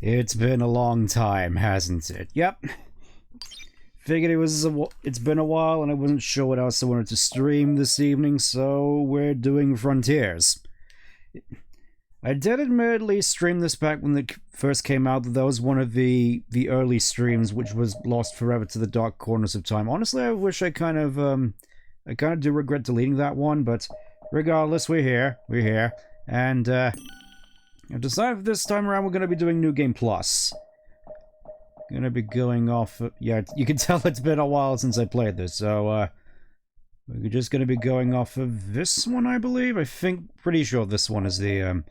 It's been a long time, hasn't it? Yep. Figured it's been a while and I wasn't sure what else I wanted to stream this evening, so we're doing Frontiers. I did admittedly stream this back when it first came out, that was one of the early streams which was lost forever to the dark corners of time. Honestly, I wish I kind of do regret deleting that one, but regardless, we're here, and I've decided this time around we're going to be doing New Game Plus. Gonna be going off, yeah, you can tell it's been a while since I played this, so we're just gonna be going off of this one, I believe. Pretty sure this one is the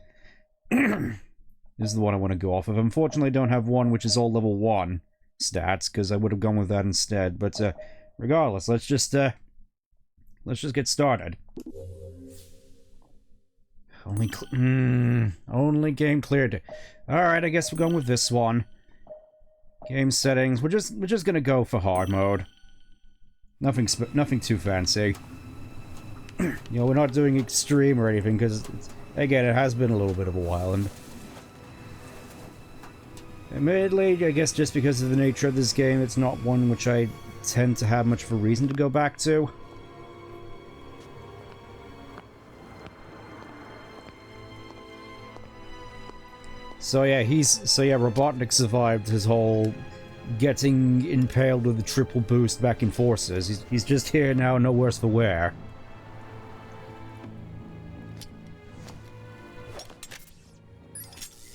is the one I want to go off of. Unfortunately, I don't have one which is all level 1 stats, because I would have gone with that instead, but regardless, let's just get started. Only game cleared. Alright, I guess we're going with this one. Game settings. We're just gonna go for hard mode. Nothing too fancy. You know, we're not doing extreme or anything, because, again, it has been a little bit of a while, and admittedly, I guess just because of the nature of this game, it's not one which I tend to have much of a reason to go back to. So yeah, Robotnik survived his whole getting impaled with a triple boost back in Forces. He's just here now, no worse for wear.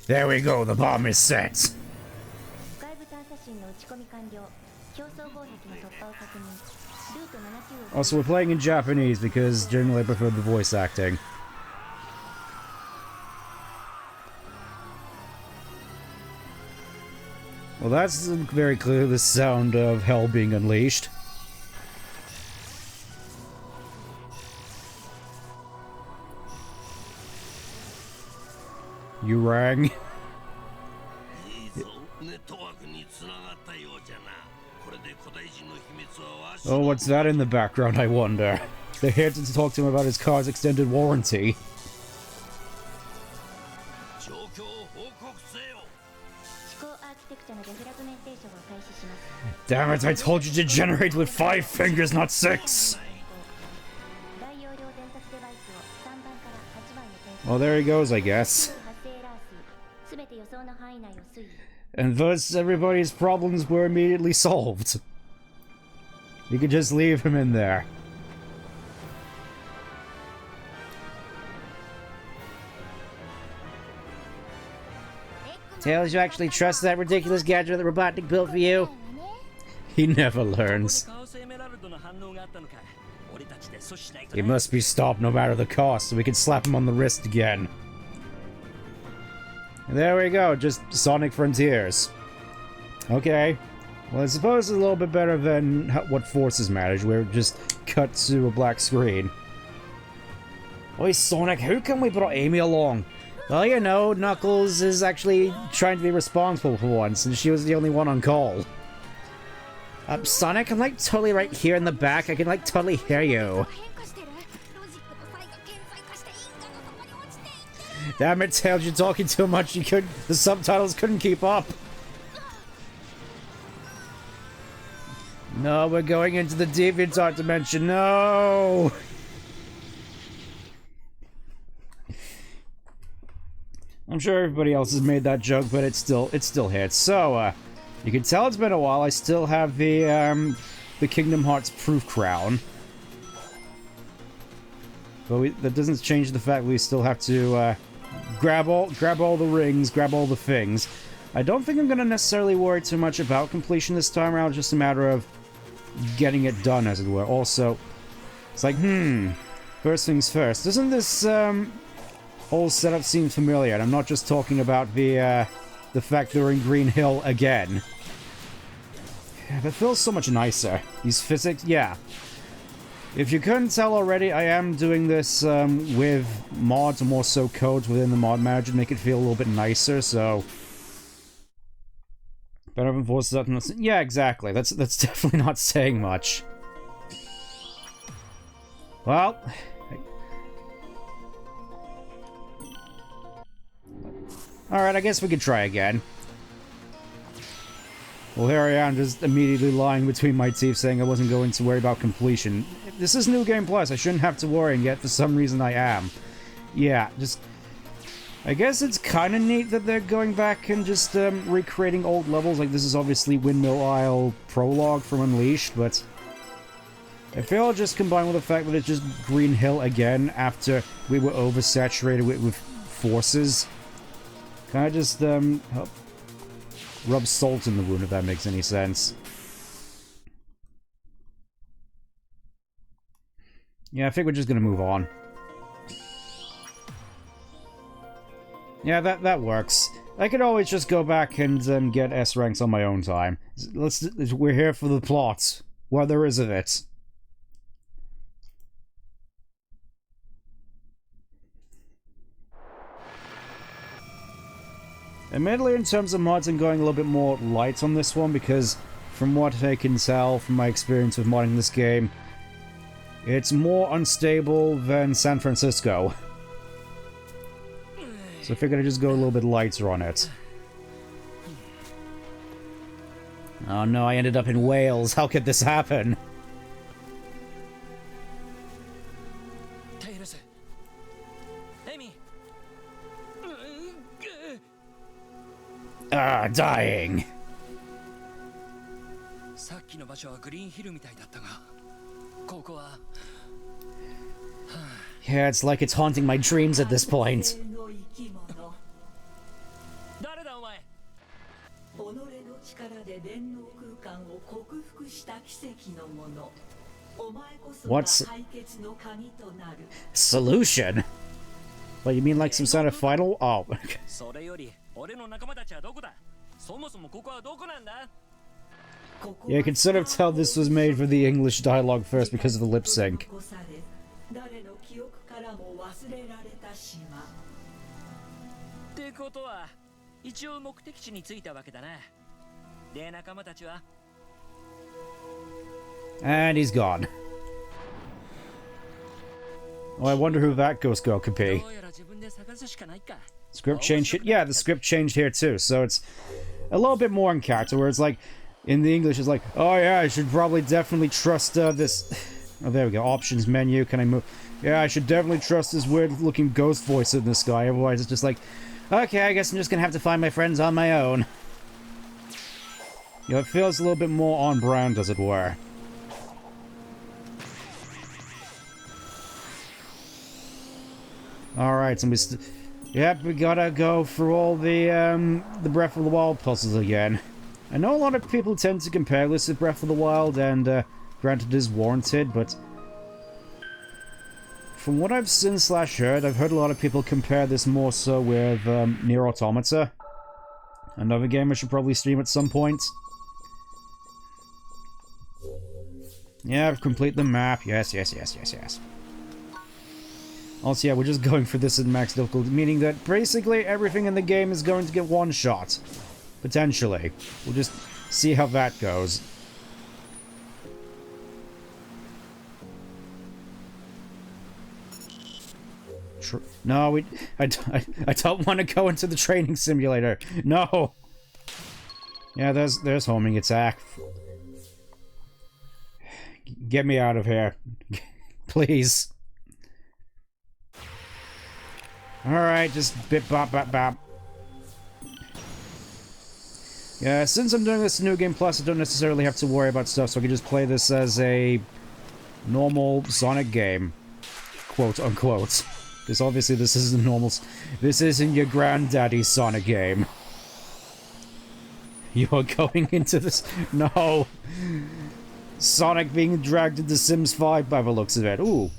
There we go, the bomb is set! Also, we're playing in Japanese because generally I prefer the voice acting. Well, that's very clearly the sound of hell being unleashed. You rang? Oh, what's that in the background, I wonder? They're here to talk to him about his car's extended warranty. Damn it, I told you to generate with 5 fingers, not 6! Well, there he goes, I guess. And thus, everybody's problems were immediately solved. You could just leave him in there. Tails, you actually trust that ridiculous gadget that Robotnik built for you? He never learns. He must be stopped no matter the cost, so we can slap him on the wrist again. And there we go, just Sonic Frontiers. Okay. Well, I suppose it's a little bit better than what Forces managed, where it just cut to a black screen. Oi, Sonic, how come we brought Amy along? Well, you know, Knuckles is actually trying to be responsible for once, and she was the only one on call. Sonic, I'm like totally right here in the back. I can like totally hear you. Damn it, Tails, you're talking too much. The subtitles couldn't keep up. No, we're going into the DeviantArt dimension. No! I'm sure everybody else has made that joke, but it still hits. So, you can tell it's been a while. I still have the Kingdom Hearts proof crown. But that doesn't change the fact we still have to grab all the rings, grab all the things. I don't think I'm going to necessarily worry too much about completion this time around. It's just a matter of getting it done, as it were. Also, it's like, first things first. Doesn't this whole setup seem familiar? And I'm not just talking about the fact they're in Green Hill again. Yeah, that feels so much nicer. These physics, yeah. If you couldn't tell already, I am doing this with mods, or more so codes within the mod manager to make it feel a little bit nicer, so... Better than Forces up. Yeah, exactly. That's definitely not saying much. Well... Alright, I guess we could try again. Well, here I am, just immediately lying between my teeth saying I wasn't going to worry about completion. This is New Game Plus, I shouldn't have to worry, and yet for some reason I am. Yeah, just... I guess it's kind of neat that they're going back and just recreating old levels. Like, this is obviously Windmill Isle Prologue from Unleashed, but... I feel just combined with the fact that it's just Green Hill again after we were oversaturated with forces. Kind of just, rub salt in the wound, if that makes any sense. Yeah, I think we're just gonna move on. Yeah, that works. I could always just go back and get S ranks on my own time. We're here for the plot. What there is of it. Admittedly, in terms of mods, I'm going a little bit more light on this one because, from what I can tell from my experience with modding this game, it's more unstable than San Francisco. So I figured I'd just go a little bit lighter on it. Oh no, I ended up in Wales. How could this happen? Ah, dying. Yeah, it's like it's haunting my dreams at this point. What's... solution? What, you mean like some sort of final? Oh. Yeah, you can sort of tell this was made for the English dialogue first because of the lip sync. And he's gone. Oh, I wonder who that ghost girl could be. Script changed here? Yeah, the script changed here too, so it's a little bit more in character, where it's like, in the English it's like, oh yeah, I should probably definitely trust this... Oh, there we go, options menu, can I move? Yeah, I should definitely trust this weird-looking ghost voice in this guy, otherwise it's just like, okay, I guess I'm just gonna have to find my friends on my own. You know, it feels a little bit more on brand, as it were. Alright, so yep, we gotta go through all the Breath of the Wild puzzles again. I know a lot of people tend to compare this with Breath of the Wild, and granted it is warranted, but from what I've seen / heard, I've heard a lot of people compare this more so with Nier Automata. Another game I should probably stream at some point. Yeah, complete the map. Yes, yes, yes, yes, yes. Also, yeah, we're just going for this at max difficulty, meaning that basically everything in the game is going to get one shot. Potentially. We'll just see how that goes. No, I don't want to go into the training simulator. No! Yeah, there's homing attack. Get me out of here. Please. Alright, just bip bop bop bop. Yeah, since I'm doing this New Game Plus, I don't necessarily have to worry about stuff, so I can just play this as a normal Sonic game. Quote unquote. Because obviously this isn't normal. This isn't your granddaddy's Sonic game. You are going into this. No! Sonic being dragged into Sims 5 by the looks of it. Ooh.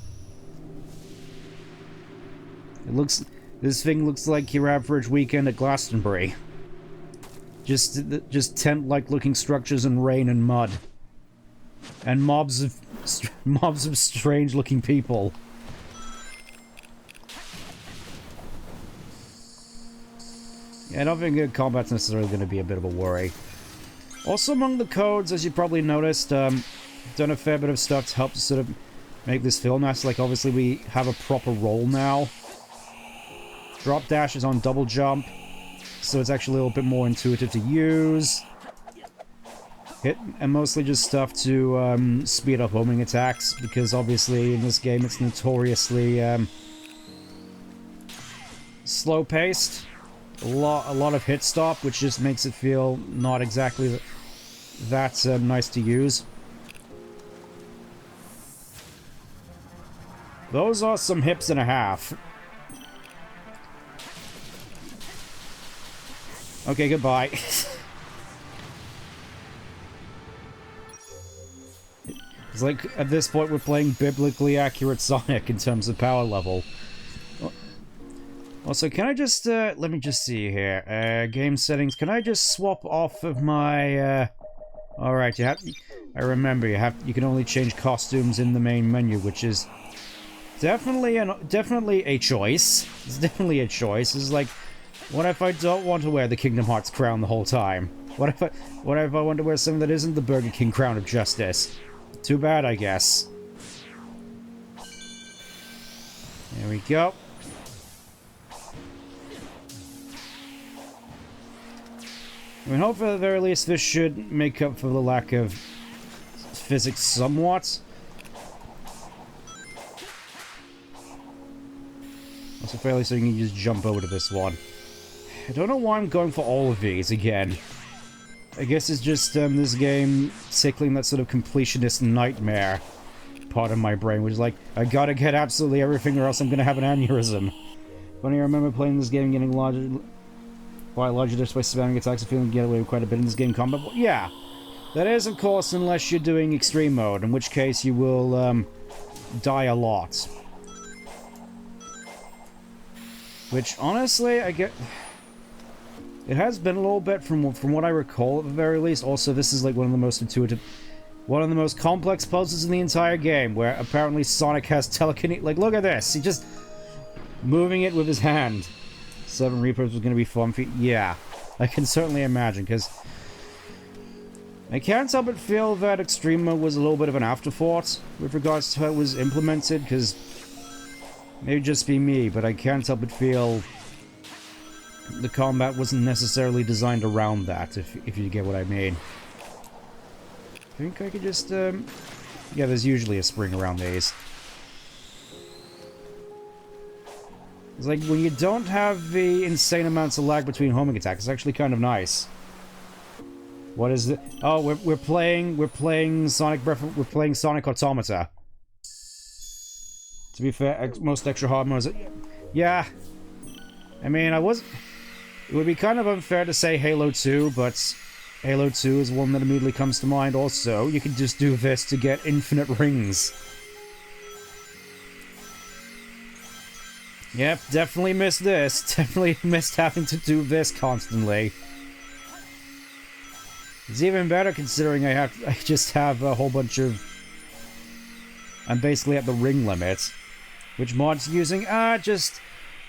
It looks... This thing looks like your average weekend at Glastonbury. Just tent-like looking structures and rain and mud. And mobs of strange looking people. Yeah, I don't think combat's necessarily going to be a bit of a worry. Also among the codes, as you probably noticed, done a fair bit of stuff to help to sort of make this feel nice. Like, obviously we have a proper roll now. Drop dash is on double jump, so it's actually a little bit more intuitive to use. and mostly just stuff to speed up homing attacks, because obviously in this game it's notoriously slow-paced. A lot of hit stop, which just makes it feel not exactly that nice to use. Those are some hips and a half. Okay, goodbye. It's like, at this point, we're playing biblically accurate Sonic in terms of power level. Also, can I just, let me just see here. Game settings, can I just swap off of my, Alright, I remember, you can only change costumes in the main menu, which is definitely a choice. It's definitely a choice. It's like, what if I don't want to wear the Kingdom Hearts crown the whole time? What if I want to wear something that isn't the Burger King crown of justice? Too bad, I guess. There we go. I mean, hopefully, at the very least, this should make up for the lack of physics somewhat. Also, fairly so you can just jump over to this one. I don't know why I'm going for all of these again. I guess it's just this game tickling that sort of completionist nightmare part of my brain, which is like, I gotta get absolutely everything or else I'm gonna have an aneurysm. Funny, I remember playing this game and getting larger just by spamming attacks and feeling you get away with quite a bit in this game combat. Well, yeah, that is, of course, unless you're doing extreme mode, in which case you will die a lot. Which, honestly, I get... It has been a little bit from what I recall, at the very least. Also, this is like one of the most intuitive... One of the most complex puzzles in the entire game, where apparently Sonic has telekinetic... Like, look at this! He just... moving it with his hand. 7 Reapers was going to be fun for... Yeah, I can certainly imagine, because... I can't help but feel that Extreme Mode was a little bit of an afterthought with regards to how it was implemented, because... Maybe just be me, but I can't help but feel... The combat wasn't necessarily designed around that, if you get what I mean. I think I could just, Yeah, there's usually a spring around these. It's like, when you don't have the insane amounts of lag between homing attacks, it's actually kind of nice. What is it? Oh, we're playing Sonic Breath, we're playing Sonic Automata. To be fair, most extra hard modes... Yeah. I mean, it would be kind of unfair to say Halo 2, but Halo 2 is one that immediately comes to mind also. You can just do this to get infinite rings. Yep, definitely missed this. Definitely missed having to do this constantly. It's even better considering I just have a whole bunch of... I'm basically at the ring limit. Which mod's using? Just...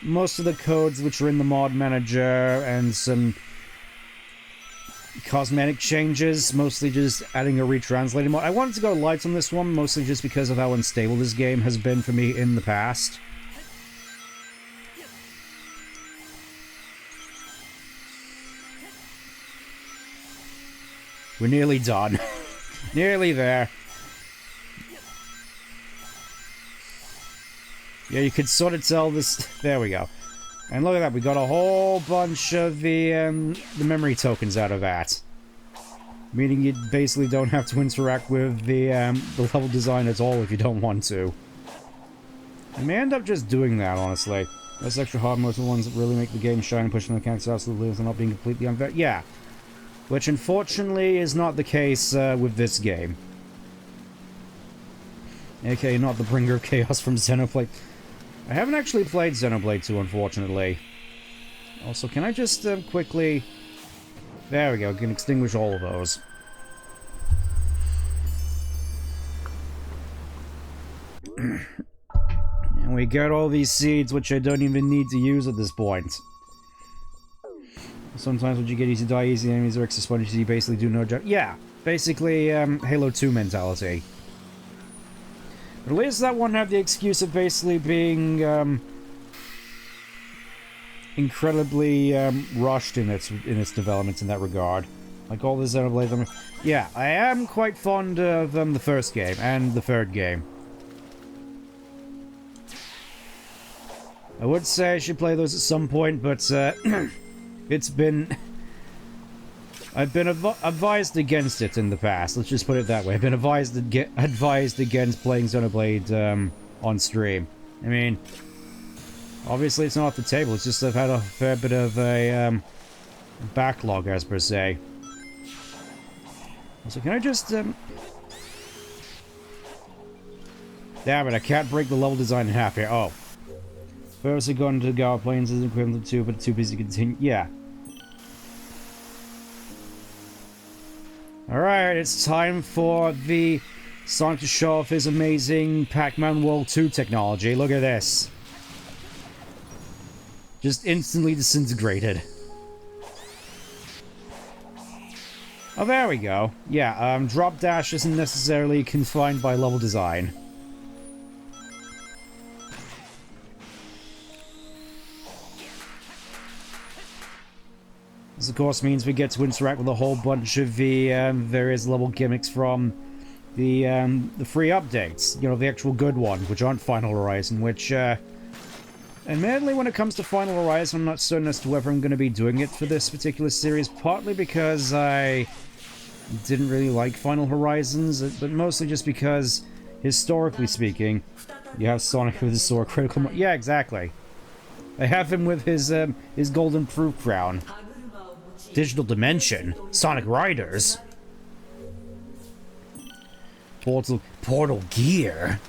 most of the codes which are in the mod manager and some cosmetic changes, mostly just adding a retranslated mod. I wanted to go light on this one, mostly just because of how unstable this game has been for me in the past. We're nearly done. Nearly there. Yeah, you could sort of tell this... There we go. And look at that, we got a whole bunch of the memory tokens out of that. Meaning you basically don't have to interact with the level design at all if you don't want to. I may end up just doing that, honestly. Those extra hard modes are the ones that really make the game shine and push the mechanics absolutely and not being completely unfair. Yeah. Which, unfortunately, is not the case with this game. Okay, not the bringer of chaos from Xenoblade. I haven't actually played Xenoblade 2, unfortunately. Also, can I just quickly... There we go, I can extinguish all of those. And we got all these seeds, which I don't even need to use at this point. Sometimes when you get easy die, easy enemies are extra spongy, so you basically do no job. Yeah, basically Halo 2 mentality. But at least that one had the excuse of basically being incredibly rushed in its development in that regard. Like all the Xenoblade. Yeah, I am quite fond of the first game and the third game. I would say I should play those at some point, but it's been... I've been advised against it in the past. Let's just put it that way. I've been advised against playing Xenoblade on stream. I mean, obviously it's not off the table. It's just I've had a fair bit of a backlog, as per se. So can I just... Damn it, I can't break the level design in half here. Oh. First, going to Gawa Plains is equivalent to 2, but too busy to continue. Yeah. Alright, it's time for the Sonic to show off his amazing Pac-Man World 2 technology. Look at this. Just instantly disintegrated. Oh, there we go. Yeah, drop dash isn't necessarily confined by level design. This, of course, means we get to interact with a whole bunch of the various level gimmicks from the free updates. You know, the actual good ones, which aren't Final Horizon, which, admittedly, when it comes to Final Horizon, I'm not certain as to whether I'm going to be doing it for this particular series, partly because I didn't really like Final Horizons, but mostly just because, historically speaking, you have Sonic with his sword critical... Yeah, exactly. I have him with his golden proof crown. Digital Dimension? Sonic Riders? Portal Gear?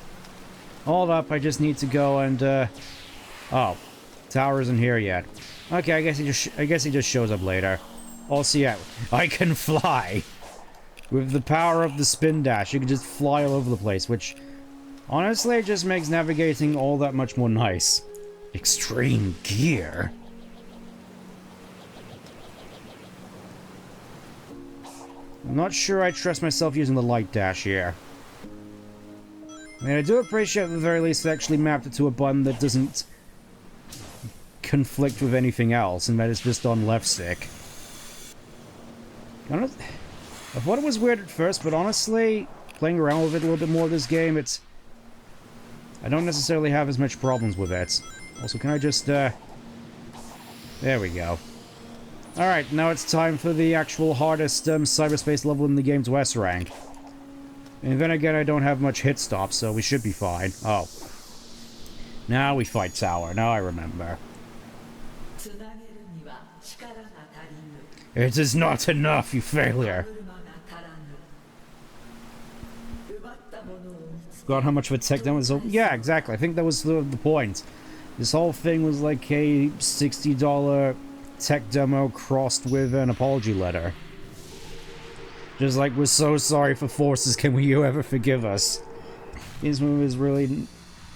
Hold up, I just need to go and, oh. Tower isn't here yet. Okay, I guess he just shows up later. Also, yeah, I can fly! With the power of the spin dash, you can just fly all over the place, which, honestly, just makes navigating all that much more nice. Extreme Gear? I'm not sure I trust myself using the light dash here. I mean, I do appreciate at the very least they actually mapped it to a button that doesn't conflict with anything else, and that it's just on left stick. I thought it was weird at first, but honestly, playing around with it a little bit more this game, I don't necessarily have as much problems with it. Also, can I just, there we go. Alright, now it's time for the actual hardest cyberspace level in the game's West rank. And then again, I don't have much hit stop, so we should be fine. Oh. Now we fight Tower. Now I remember. It is not enough, you failure. Forgot how much of a tech demo was. Yeah, exactly. I think that was the point. This whole thing was like a $60 tech demo crossed with an apology letter. Just like, we're so sorry for Forces, can you ever forgive us? This movie is really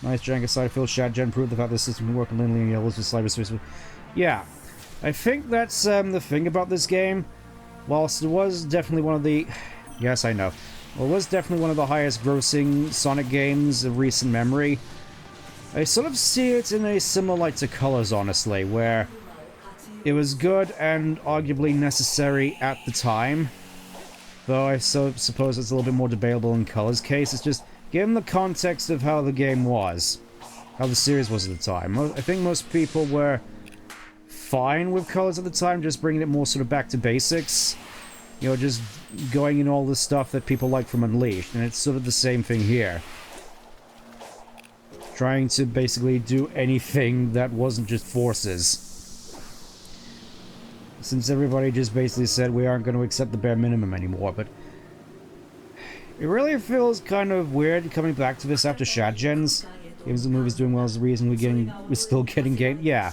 nice. Jank aside, Phil Shadgen proved the fact this system can work in linear yellows with cyberspace. Yeah, I think that's the thing about this game. Whilst it was definitely one of the... Yes, I know. Well, it was definitely one of the highest grossing Sonic games of recent memory. I sort of see it in a similar light to Colors, honestly, where it was good and arguably necessary at the time. Though I suppose it's a little bit more debatable in Colors' case. It's just, given the context of how the game was, how the series was at the time. I think most people were fine with Colors at the time, just bringing it more sort of back to basics. You know, just going in all the stuff that people like from Unleashed, and it's sort of the same thing here. Trying to basically do anything that wasn't just Forces. Since everybody just basically said we aren't going to accept the bare minimum anymore, but... It really feels kind of weird coming back to this after Shadgen's. Games the movie's doing well is the reason we're still getting game... Yeah.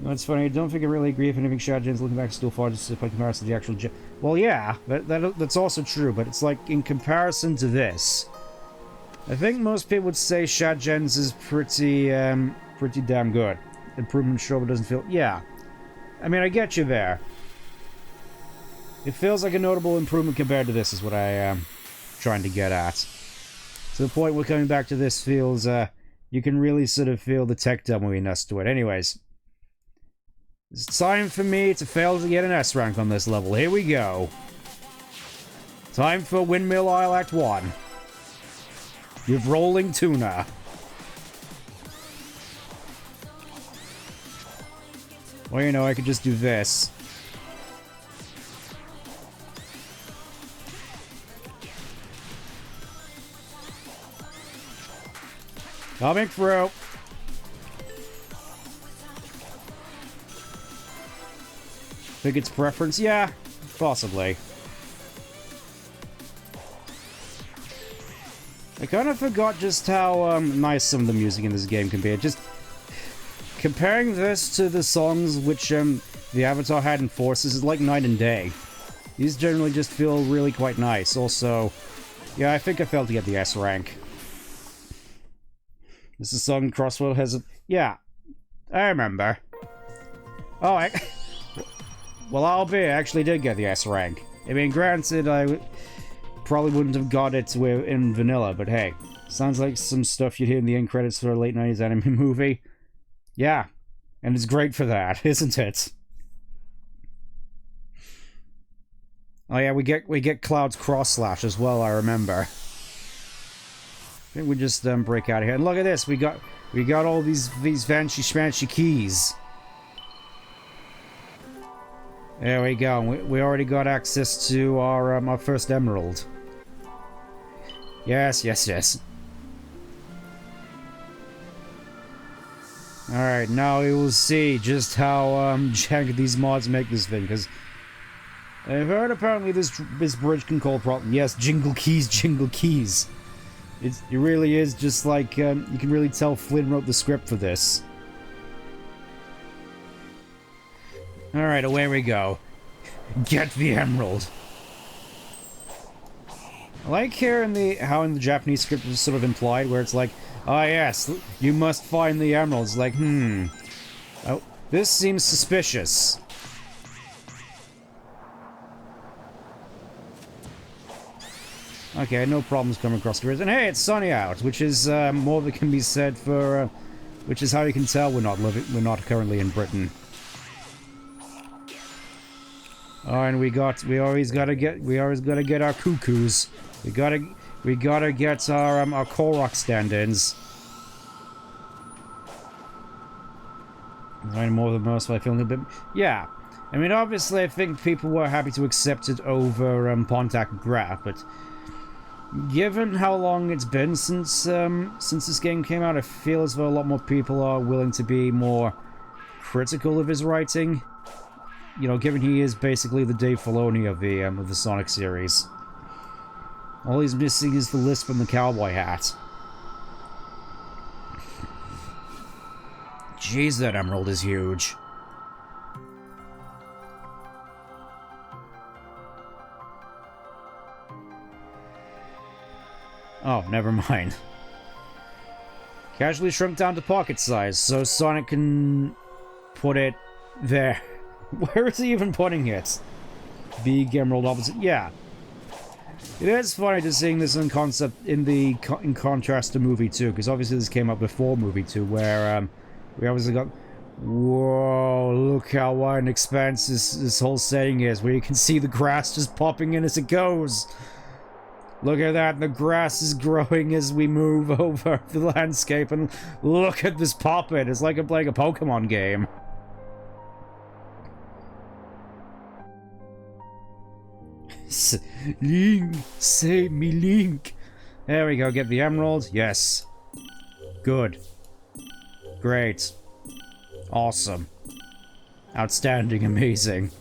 No, it's funny, I don't think I really agree if anything Shadgen's looking back still far just by comparison to the actual... Well, yeah, that's also true, but it's like, in comparison to this... I think most people would say Shadgen's is pretty damn good. Improvement sure, but doesn't feel... Yeah. I mean, I get you there. It feels like a notable improvement compared to this, is what I am trying to get at. To the point where coming back to this feels, you can really sort of feel the tech demoiness to it. Anyways. It's time for me to fail to get an S rank on this level. Here we go. Time for Windmill Isle Act 1. With rolling tuna. Well, you know, I could just do this. Coming through. Think it's preference? Yeah, possibly. I kind of forgot just how nice some of the music in this game can be. Just comparing this to the songs which the Avatar had in Forces is like night and day. These generally just feel really quite nice. Also, yeah, I think I failed to get the S rank. This is song Crosswell has a... Yeah, I remember. Oh, well, I actually did get the S rank. I mean, granted, I probably wouldn't have got it in vanilla, but hey, sounds like some stuff you'd hear in the end credits for a late 90s anime movie. Yeah, and it's great for that, isn't it? Oh yeah, we get Cloud's cross slash as well, I remember. I think we just break out of here. And look at this, we got all these fancy schmancy keys. There we go. We already got access to our first emerald. Yes, yes, yes. Alright, now we will see just how janky these mods make this thing, because I've heard apparently this bridge can call problem. Yes, jingle keys. It really is just like, you can really tell Flynn wrote the script for this. Alright, away we go. Get the emerald. I like hearing how in the Japanese script it's sort of implied, where it's like, ah yes, you must find the emerald. It's like, oh, this seems suspicious. Okay, no problems coming across the bridge. And hey, it's sunny out, which is more than can be said for, which is how you can tell we're not currently in Britain. Oh, and we always gotta get our cuckoos. We gotta get our Korok stand-ins. Right, more than most, but I feel a little bit. Yeah, I mean, obviously, I think people were happy to accept it over Pontac and Graf, but given how long it's been since this game came out, I feel as though a lot more people are willing to be more critical of his writing. You know, given he is basically the Dave Filoni of the Sonic series. All he's missing is the lisp and the cowboy hat. Jeez, that emerald is huge. Oh, never mind. Casually shrunk down to pocket size, so Sonic can put it there. Where is he even putting it? Big emerald opposite. Yeah. It is funny just seeing this in concept in contrast to movie 2, because obviously this came out before movie 2, where we obviously got. Whoa! Look how wide and expansive this whole setting is, where you can see the grass just popping in as it goes. Look at that, the grass is growing as we move over the landscape, and look at this pop-it. It's like I'm playing a Pokemon game. Link, save me, Link. There we go, get the emerald. Yes. Good. Great. Awesome. Outstanding, amazing.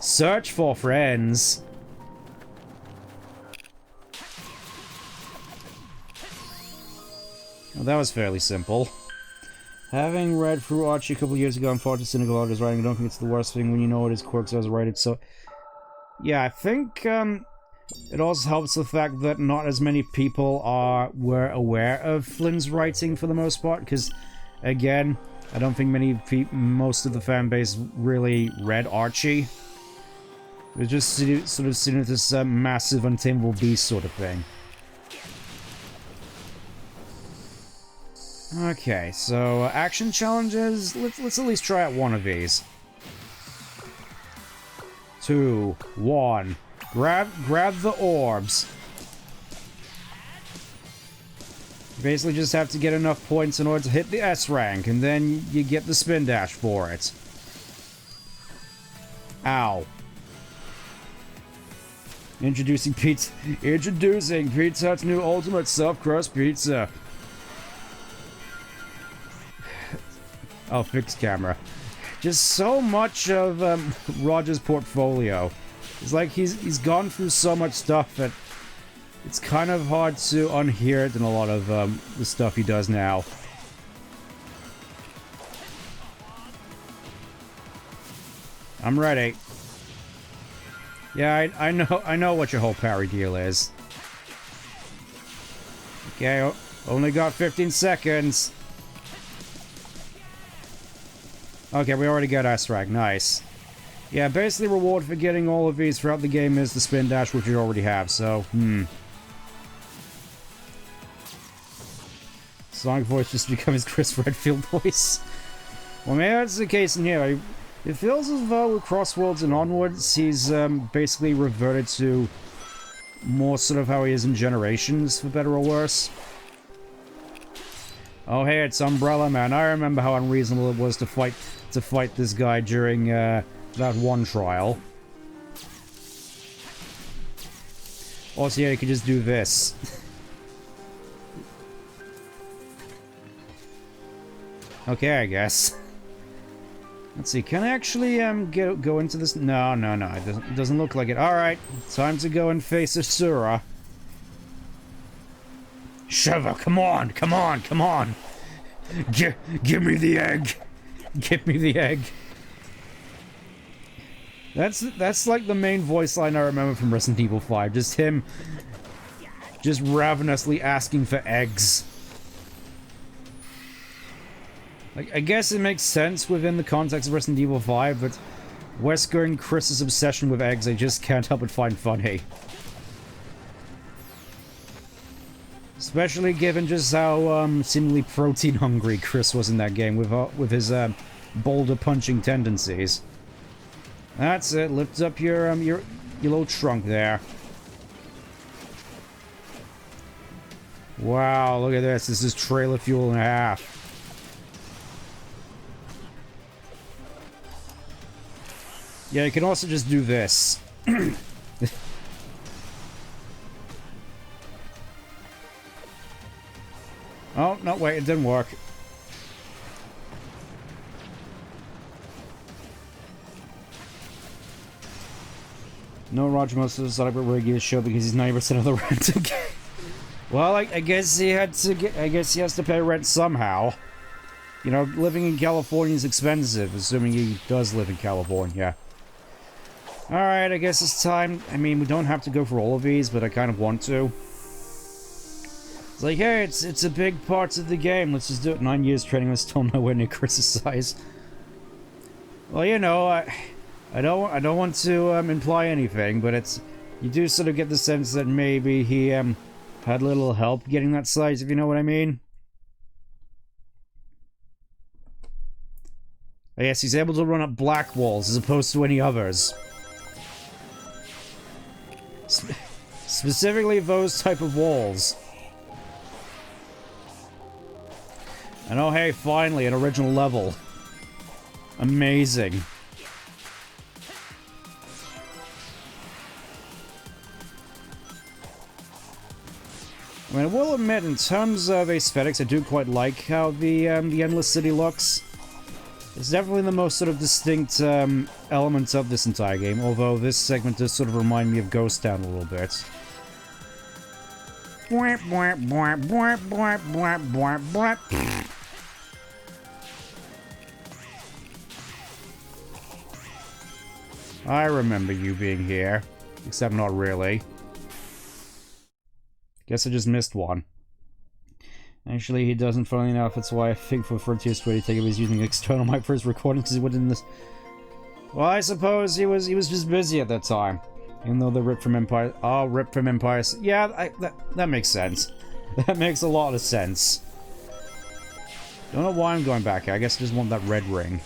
Search for friends. Well, that was fairly simple. Having read through Archie a couple of years ago and fought to cynical artist writing, I don't think it's the worst thing when you know what his quirks are as a writer, so... Yeah, I think it also helps the fact that not as many people were aware of Flynn's writing for the most part, because, again, I don't think most of the fan base really read Archie. It was just sort of seen as this massive, untamable beast sort of thing. Okay, so action challenges. Let's at least try out one of these. 2, 1. Grab the orbs. You basically just have to get enough points in order to hit the S rank, and then you get the spin dash for it. Ow. Introducing Pizza Hut's new ultimate stuffed crust pizza. Oh, fixed camera. Just so much of Roger's portfolio. It's like he's gone through so much stuff that it's kind of hard to unhear it in a lot of the stuff he does now. I'm ready. Yeah, I know what your whole parry deal is. Okay, only got 15 seconds. Okay, we already got S-Rank. Nice. Yeah, basically reward for getting all of these throughout the game is the spin dash, which you already have, so, Sonic voice just become his Chris Redfield voice. Well, maybe that's the case in here. It feels as though with Crossworlds and onwards, he's basically reverted to more sort of how he is in Generations, for better or worse. Oh, hey, it's Umbrella Man. I remember how unreasonable it was to fight this guy during that one trial. Also, yeah, you could just do this. Okay, I guess. Let's see, can I actually go into this? No, it doesn't look like it. Alright, time to go and face Asura. Shiva, come on! Give me the egg! Give me the egg. That's like the main voice line I remember from Resident Evil 5. Just him just ravenously asking for eggs. Like, I guess it makes sense within the context of Resident Evil 5, but Wesker and Chris's obsession with eggs I just can't help but find funny. Especially given just how seemingly protein hungry Chris was in that game with his boulder punching tendencies. That's it. Lift up your little trunk there. Wow, look at this. This is trailer fuel and a half. Yeah, you can also just do this. Oh, no, wait, it didn't work. No, Roger must have decided to regular show because he's 90% of the rent again. Well, I guess he had to get. I guess he has to pay rent somehow. You know, living in California is expensive, assuming he does live in California. Alright, I guess it's time. I mean, we don't have to go for all of these, but I kind of want to. It's like, hey, it's a big part of the game. Let's just do it. 9 years training, I'm still nowhere near Chris's size. Well, you know, I don't want to imply anything, but it's, you do sort of get the sense that maybe he had a little help getting that size, if you know what I mean. Yes, he's able to run up black walls as opposed to any others. Specifically those type of walls. And oh hey, finally, an original level. Amazing. I mean, I will admit, in terms of aesthetics, I do quite like how the Endless City looks. It's definitely the most sort of distinct elements of this entire game, although this segment does sort of remind me of Ghost Town a little bit. I remember you being here, except not really. Guess I just missed one. Actually, he doesn't, funnily enough. That's why I think for Frontier Straight he was using external mic for his recording, because he wouldn't. Well, I suppose he was just busy at that time. Even though the Rip from Empire. Oh, Rip from Empire. Yeah, that makes sense. That makes a lot of sense. Don't know why I'm going back here. I guess I just want that red ring.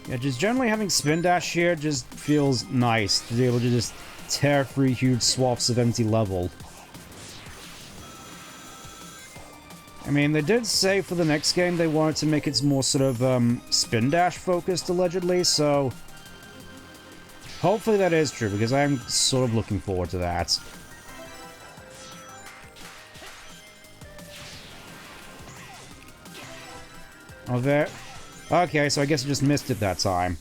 Yeah, just generally having spin dash here just feels nice to be able to just tear through huge swaths of empty level. I mean, they did say for the next game they wanted to make it more sort of spin dash focused, allegedly, so hopefully that is true, because I'm sort of looking forward to that. Oh, there. Okay, so I guess I just missed it that time.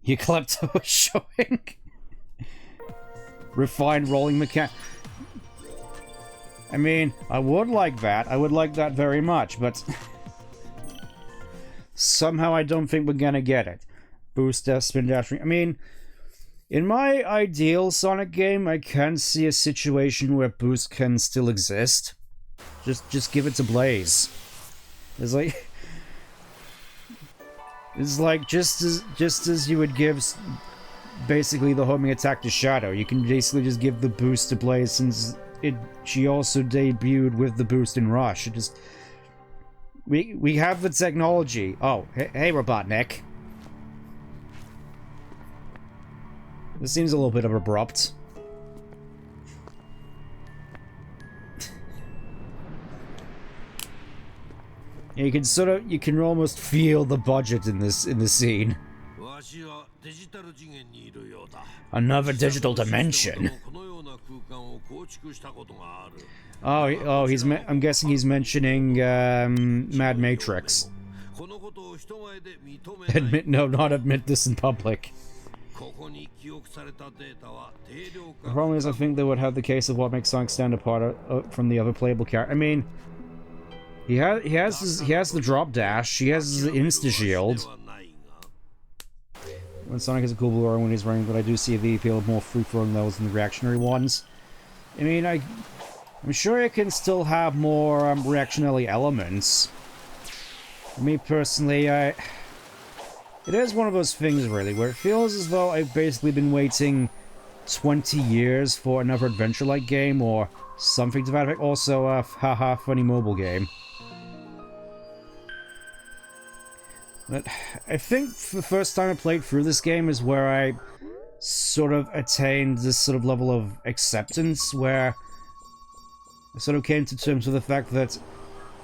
Your Klepto was showing. Refined rolling mechanic. I mean, I would like that. I would like that very much, but somehow I don't think we're gonna get it. Boost dash, spin dash. I mean, in my ideal Sonic game, I can see a situation where boost can still exist. Just give it to Blaze. It's like just as you would give basically the homing attack to Shadow, you can basically just give the boost to Blaze, since she also debuted with the boost in Rush. It just we have the technology. Oh, hey Robotnik. This seems a little bit of abrupt. Yeah, you can almost feel the budget in this scene. Another digital dimension. Oh, I'm guessing he's mentioning Mad Matrix. No, not admit this in public. The problem is, I think they would have the case of what makes Sonic stand apart from the other playable characters. I mean, he has the drop dash. He has the insta shield. When Sonic has a cool blue arrow when he's running, but I do see the appeal of more free-flowing levels than the reactionary ones. I mean, I'm sure it can still have more reactionary elements. For me personally, it is one of those things, really, where it feels as though I've basically been waiting 20 years for another adventure-like game, or something to that effect. Also, haha, funny mobile game. But I think the first time I played through this game is where I sort of attained this sort of level of acceptance, where I sort of came to terms with the fact that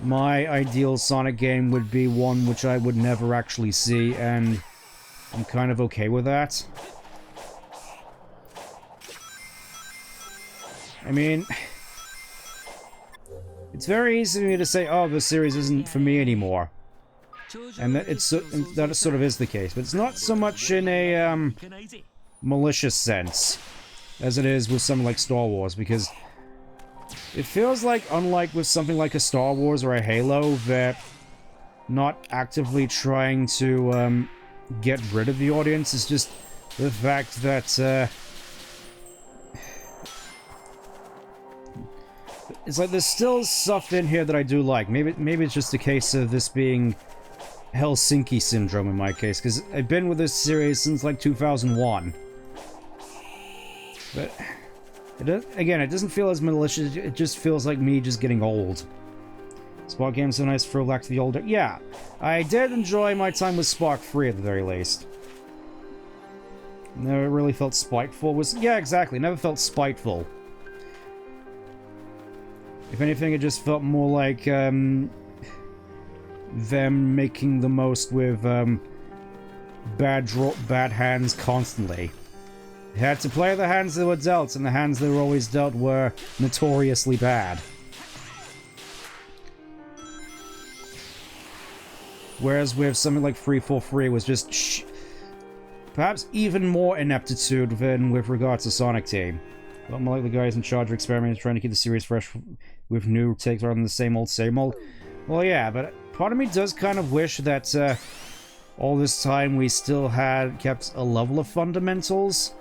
my ideal Sonic game would be one which I would never actually see, and I'm kind of okay with that. I mean, it's very easy for me to say, oh, the series isn't for me anymore. And that sort of is the case, but it's not so much in a malicious sense as it is with something like Star Wars, because it feels like, unlike with something like a Star Wars or a Halo, they're not actively trying to get rid of the audience. It's just the fact that it's like there's still stuff in here that I do like. Maybe it's just a case of this being Helsinki syndrome in my case, because I've been with this series since like 2001. But again, it doesn't feel as malicious. It just feels like me just getting old. Spark game's so nice for lack to the older. Yeah, I did enjoy my time with Spark 3 at the very least. Never really felt spiteful. Yeah, exactly. Never felt spiteful. If anything, it just felt more like them making the most with bad hands constantly. They had to play the hands that were dealt, and the hands that were always dealt were notoriously bad. Whereas with something like 343 it was just perhaps even more ineptitude than with regards to Sonic Team. But more like the guys in charge of experimenting, trying to keep the series fresh with new takes rather than the same old, same old. Well, yeah, but part of me does kind of wish that all this time we still had kept a level of fundamentals.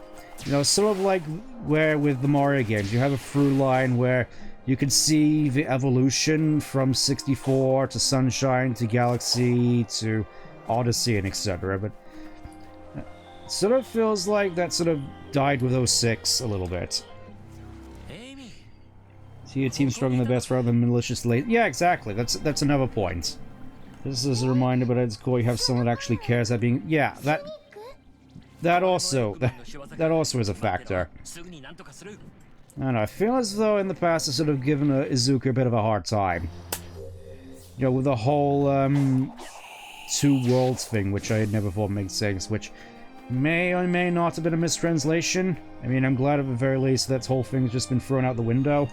You know, sort of like where with the Mario games, you have a through line where you can see the evolution from 64 to Sunshine to Galaxy to Odyssey and etc. But it sort of feels like that sort of died with 06 a little bit. See your team struggling the best rather than malicious late. Yeah, exactly. That's another point. This is a reminder, but it's cool you have someone that actually cares about being... Yeah, that also is a factor. I don't know, I feel as though in the past I've sort of given Izuku a bit of a hard time. You know, with the whole, two worlds thing, which I had never thought made sense, which may or may not have been a mistranslation. I mean, I'm glad at the very least that whole thing's just been thrown out the window.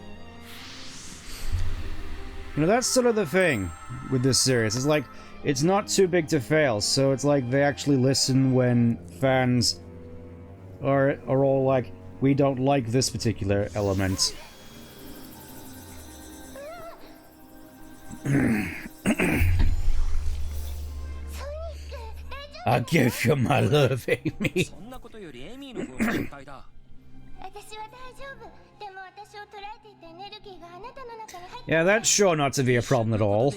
You know, that's sort of the thing with this series. It's like, it's not too big to fail, so it's like they actually listen when fans are all like, we don't like this particular element. I'll give you my love, Amy. Yeah, that's sure not to be a problem at all.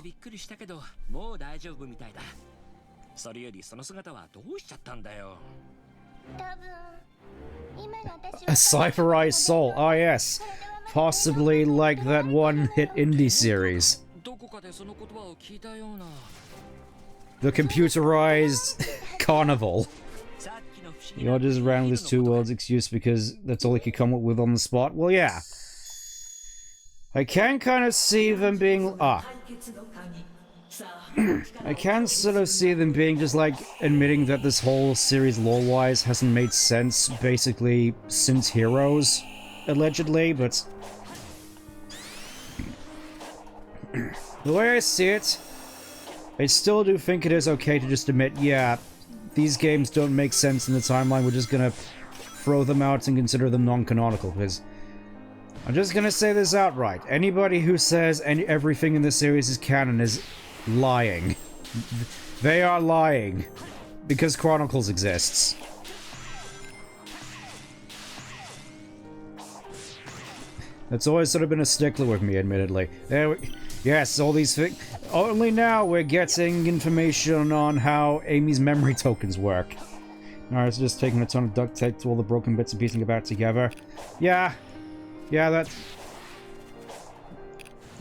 A cipherized soul. Ah, yes. Possibly like that one-hit indie series. The computerized carnival. You're just around this two worlds excuse because that's all he could come up with on the spot. Well, yeah. I can kind of see them being... I can sort of see them being just like admitting that this whole series lore-wise hasn't made sense basically since Heroes, allegedly, but... The way I see it, I still do think it is okay to just admit, yeah, these games don't make sense in the timeline, we're just gonna throw them out and consider them non-canonical, because I'm just gonna say this outright. Anybody who says everything in this series is canon is lying. They are lying. Because Chronicles exists. That's always sort of been a stickler with me, admittedly. Yes, all these things. Only now we're getting information on how Amy's memory tokens work. Alright, it's just taking a ton of duct tape to all the broken bits and piecing it back together. Yeah, that...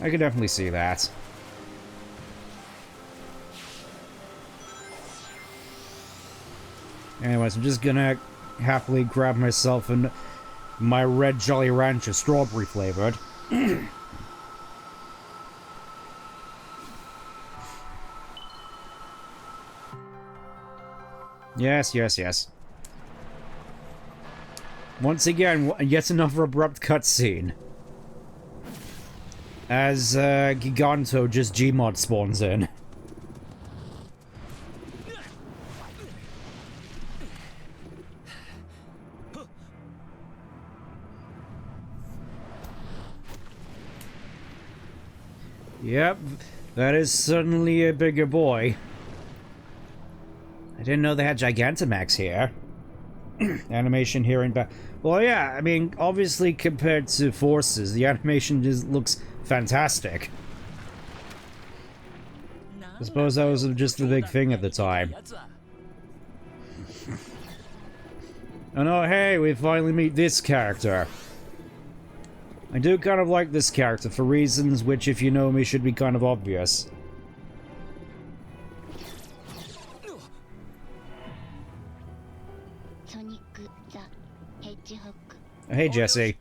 I can definitely see that. Anyways, I'm just gonna happily grab myself my red Jolly Rancher, strawberry flavored. Yes. Once again, yet another abrupt cutscene. As Giganto just Gmod spawns in. Yep, that is certainly a bigger boy. I didn't know they had Gigantamax here. Animation here and back. Well, yeah, I mean, obviously compared to Forces, the animation just looks fantastic. I suppose that was just the big thing at the time. Oh no, hey, we finally meet this character. I do kind of like this character for reasons which, if you know me, should be kind of obvious. Hey, Jesse.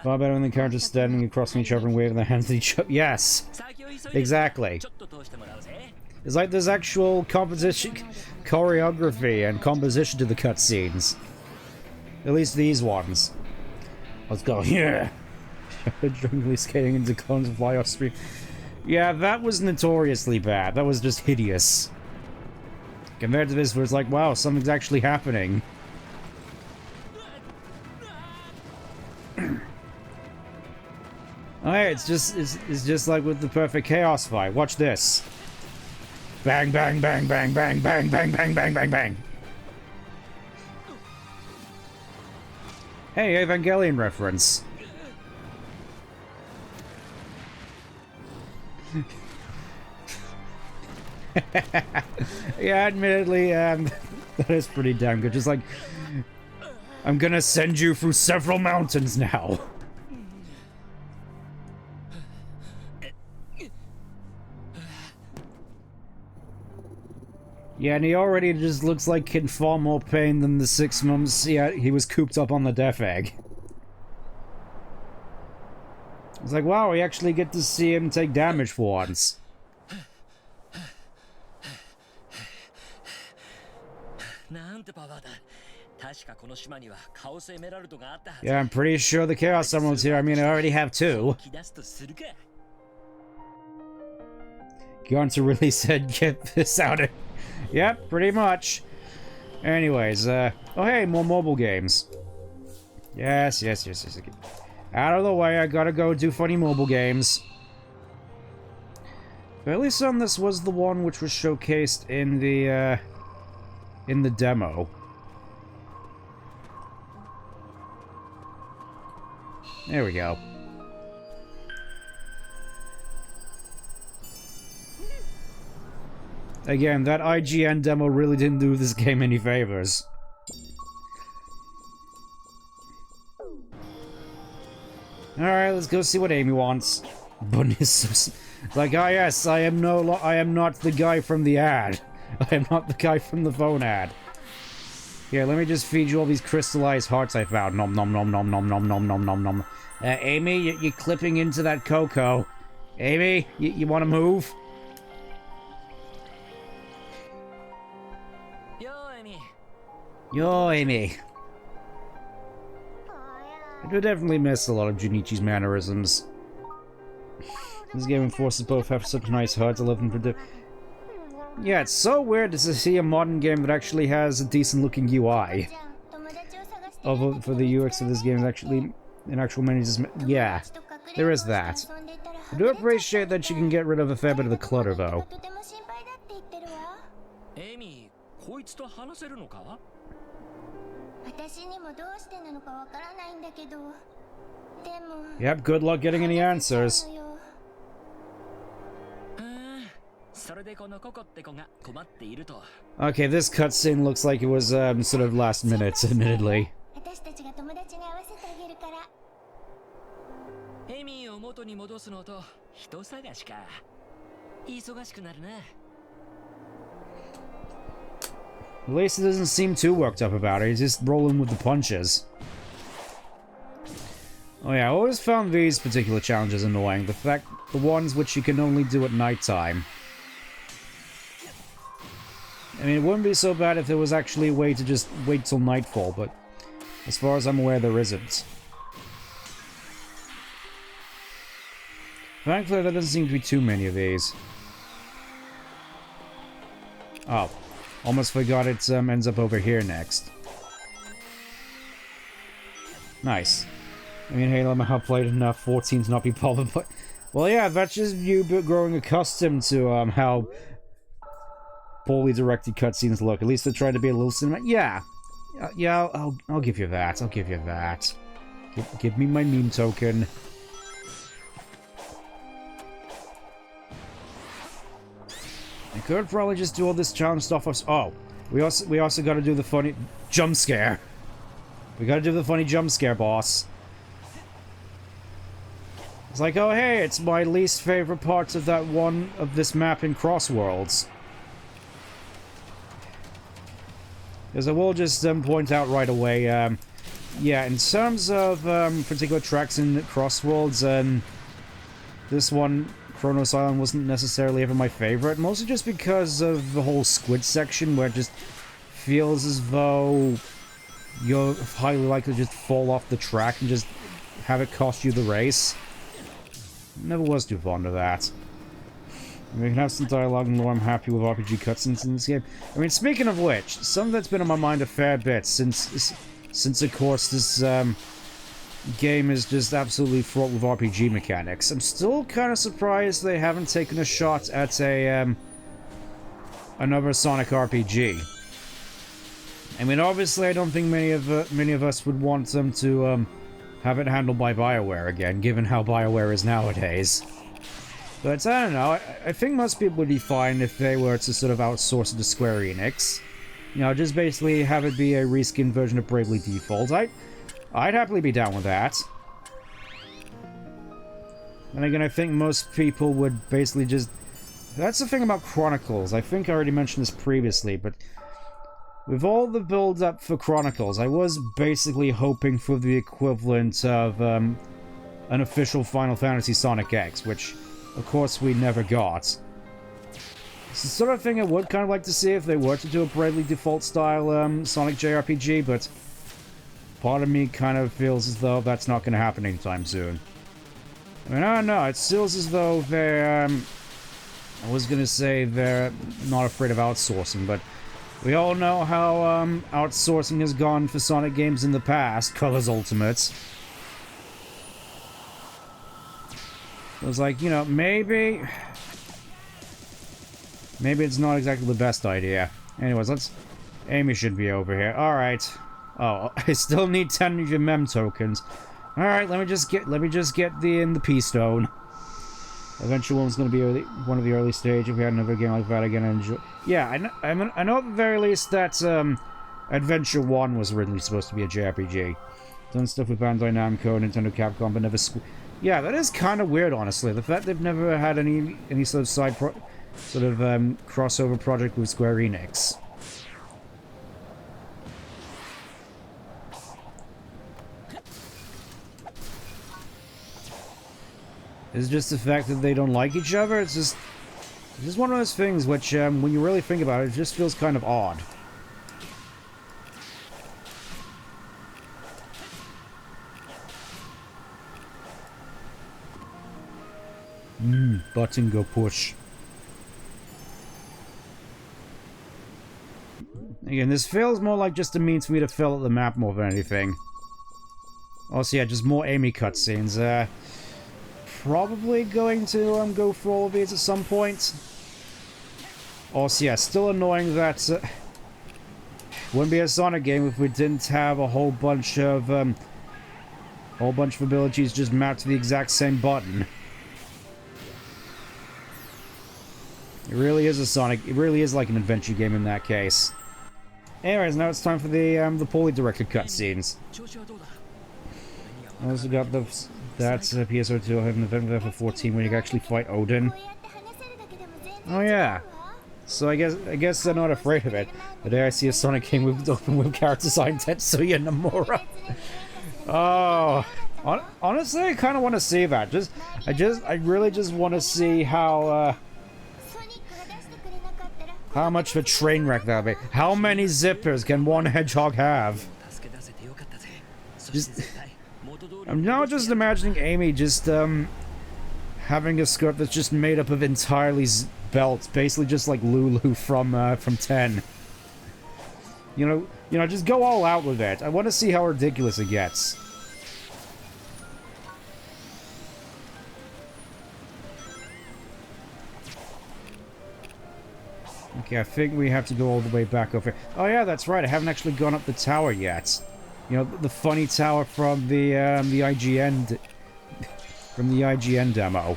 Far better than the characters standing across from each other and waving their hands at each other. Yes! Exactly. It's like there's actual composition, choreography, and composition to the cutscenes. At least these ones. Let's go here! Drunkenly skating into cones and fly off street. Yeah, that was notoriously bad. That was just hideous. Compared to this, where it's like, wow, something's actually happening. Alright, it's just like with the perfect chaos fight. Watch this. Bang, bang, bang, bang, bang, bang, bang, bang, bang, bang, bang. Hey, Evangelion reference. Yeah, admittedly, that is pretty damn good. Just like, I'm gonna send you through several mountains now. Yeah, and he already just looks like in far more pain than the 6 months he was cooped up on the death egg. It's like, wow, we actually get to see him take damage for once. Yeah, I'm pretty sure the Chaos Emeralds here. I mean, I already have 2. Going to really said, get this out of... Yep, pretty much. Anyways, oh hey, more mobile games. Yes. Out of the way, I gotta go do funny mobile games. But at least on this was the one which was showcased in the demo. There we go. Again, that IGN demo really didn't do this game any favors. Alright, let's go see what Amy wants. Bunny is so... Like, ah yes, I am not the guy from the ad. I am not the guy from the phone ad. Here, let me just feed you all these crystallized hearts I found. Nom nom nom nom nom nom nom nom nom nom. Amy, you're clipping into that cocoa. Amy, you want to move? Yo, Amy. I do definitely miss a lot of Junichi's mannerisms. This game forces both have such nice hearts. I love them for yeah, it's so weird to see a modern game that actually has a decent looking UI. Although for the UX of this game is actually in actual menus. Yeah, there is that. I do appreciate that you can get rid of a fair bit of the clutter though. Yep, good luck getting any answers. Okay, this cutscene looks like it was sort of last minute, admittedly. At least it doesn't seem too worked up about it, he's just rolling with the punches. Oh yeah, I always found these particular challenges annoying. The ones which you can only do at nighttime. I mean, it wouldn't be so bad if there was actually a way to just wait till nightfall, but as far as I'm aware, there isn't. Thankfully, there doesn't seem to be too many of these. Oh. Almost forgot it ends up over here next. Nice. I mean, hey, let me have played enough 14 to not be bothered, but... Well, yeah, that's just you growing accustomed to how poorly directed cutscenes look. At least they're trying to be a little cinematic. Yeah. Yeah, I'll give you that. I'll give you that. Give me my meme token. I could probably just do all this challenge stuff. Oh, we also got to do the funny jump scare. We got to do the funny jump scare, boss. It's like, oh hey, it's my least favorite parts of that one of this map in Crossworlds. Because I will just point out right away, yeah, in terms of particular tracks in Crossworlds, this one, Chronos Island, wasn't necessarily ever my favorite, mostly just because of the whole squid section, where it just feels as though you're highly likely to just fall off the track and just have it cost you the race. Never was too fond of that. We can have some dialogue and lore. I'm happy with RPG cutscenes in this game. I mean, speaking of which, something that's been on my mind a fair bit since of course, this game is just absolutely fraught with RPG mechanics. I'm still kind of surprised they haven't taken a shot at a another Sonic RPG. I mean, obviously, I don't think many of us would want them to have it handled by BioWare again, given how BioWare is nowadays. But I don't know, I think most people would be fine if they were to sort of outsource it to Square Enix. You know, just basically have it be a reskinned version of Bravely Default. I'd happily be down with that. And again, I think most people would basically just That's the thing about Chronicles. I think I already mentioned this previously, but with all the build-up for Chronicles, I was basically hoping for the equivalent of an official Final Fantasy Sonic X, which, of course, we never got. It's the sort of thing I would kind of like to see if they were to do a Bravely Default style Sonic JRPG, but part of me kind of feels as though that's not going to happen anytime soon. I mean, I don't know, it feels as though they're, I was going to say they're not afraid of outsourcing, but we all know how outsourcing has gone for Sonic games in the past, Colors Ultimates. It was like, you know, maybe it's not exactly the best idea. Anyways, Amy should be over here. Alright. Oh, I still need 10 of your mem tokens. Alright, let me just get the P-Stone. Eventually one's going to be one of the early stage. If we had another game like that again, enjoy. Yeah, I know at the very least that Adventure 1 was originally supposed to be a JRPG. Done stuff with Bandai Namco, Nintendo Capcom, but never yeah, that is kind of weird, honestly. The fact they've never had any sort of crossover project with Square Enix. It's just the fact that they don't like each other. It's just one of those things which, when you really think about it, it just feels kind of odd. Button go push. Again, this feels more like just a means for me to fill out the map more than anything. Also, yeah, just more Amy cutscenes. Probably going to go for all of these at some point. Also, yeah, still annoying that wouldn't be a Sonic game if we didn't have a whole bunch of abilities just mapped to the exact same button. It really is a Sonic. It really is like an adventure game in that case. Anyways, now it's time for the poorly directed cutscenes. I also got that's PSO2. I have an event there for 14 when you can actually fight Odin. Oh yeah. So I guess they're not afraid of it. Today I see a Sonic game with open world character design Tetsuya Nomura. Oh, honestly, I kind of want to see that. I really just want to see how much of a train wreck that'll be. How many zippers can one hedgehog have? I'm now just imagining Amy just having a skirt that's just made up of entirely belts, basically just like Lulu from 10. You know, just go all out with it. I want to see how ridiculous it gets. Okay, I think we have to go all the way back over here. Oh yeah, that's right. I haven't actually gone up the tower yet. You know, the funny tower from the IGN demo.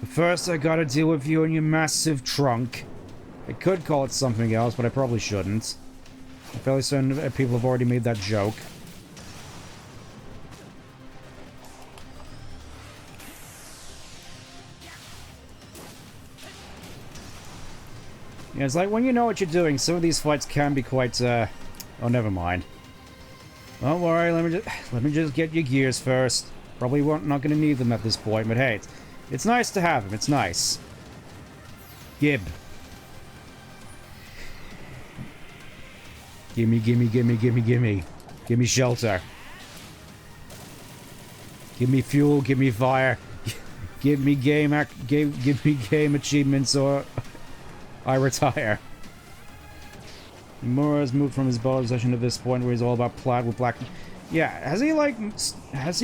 But first, I gotta deal with you and your massive trunk. I could call it something else, but I probably shouldn't. I'm fairly certain people have already made that joke. Yeah, it's like when you know what you're doing, some of these fights can be quite, oh, never mind. Don't worry, let me just get your gears first. Probably not gonna need them at this point, but hey, it's nice to have them, it's nice. Gib. Gimme, gimme, gimme, gimme, gimme. Gimme shelter. Give me fuel, give me fire. Give me game achievements or I retire. Nomura's moved from his ball possession to this point where he's all about plaid with black. Yeah, has he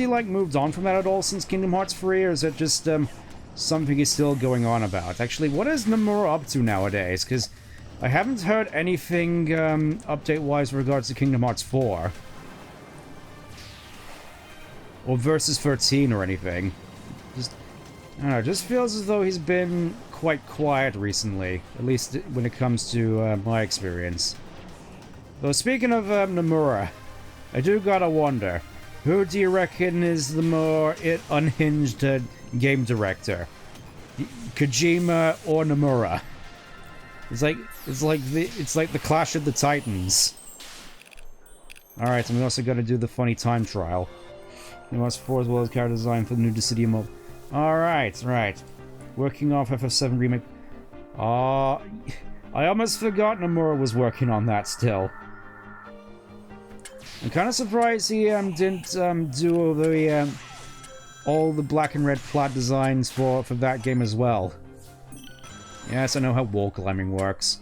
moved on from that at all since Kingdom Hearts 3, or is it just something he's still going on about? Actually, what is Nomura up to nowadays? Because I haven't heard anything update-wise with regards to Kingdom Hearts 4. Or Versus 13 or anything. I don't know, it just feels as though he's been quite quiet recently, at least when it comes to my experience. Though speaking of Nomura, I do gotta wonder, Who do you reckon is the more unhinged game director? Kojima or Nomura? It's like the Clash of the Titans. All right, and we also got to do the funny time trial. You must for as well as character design for the new Dissidia mode. All right, right. Working off FF7 remake. I almost forgot Nomura was working on that still. I'm kind of surprised he didn't do all the black and red flat designs for that game as well. Yes, I know how wall climbing works.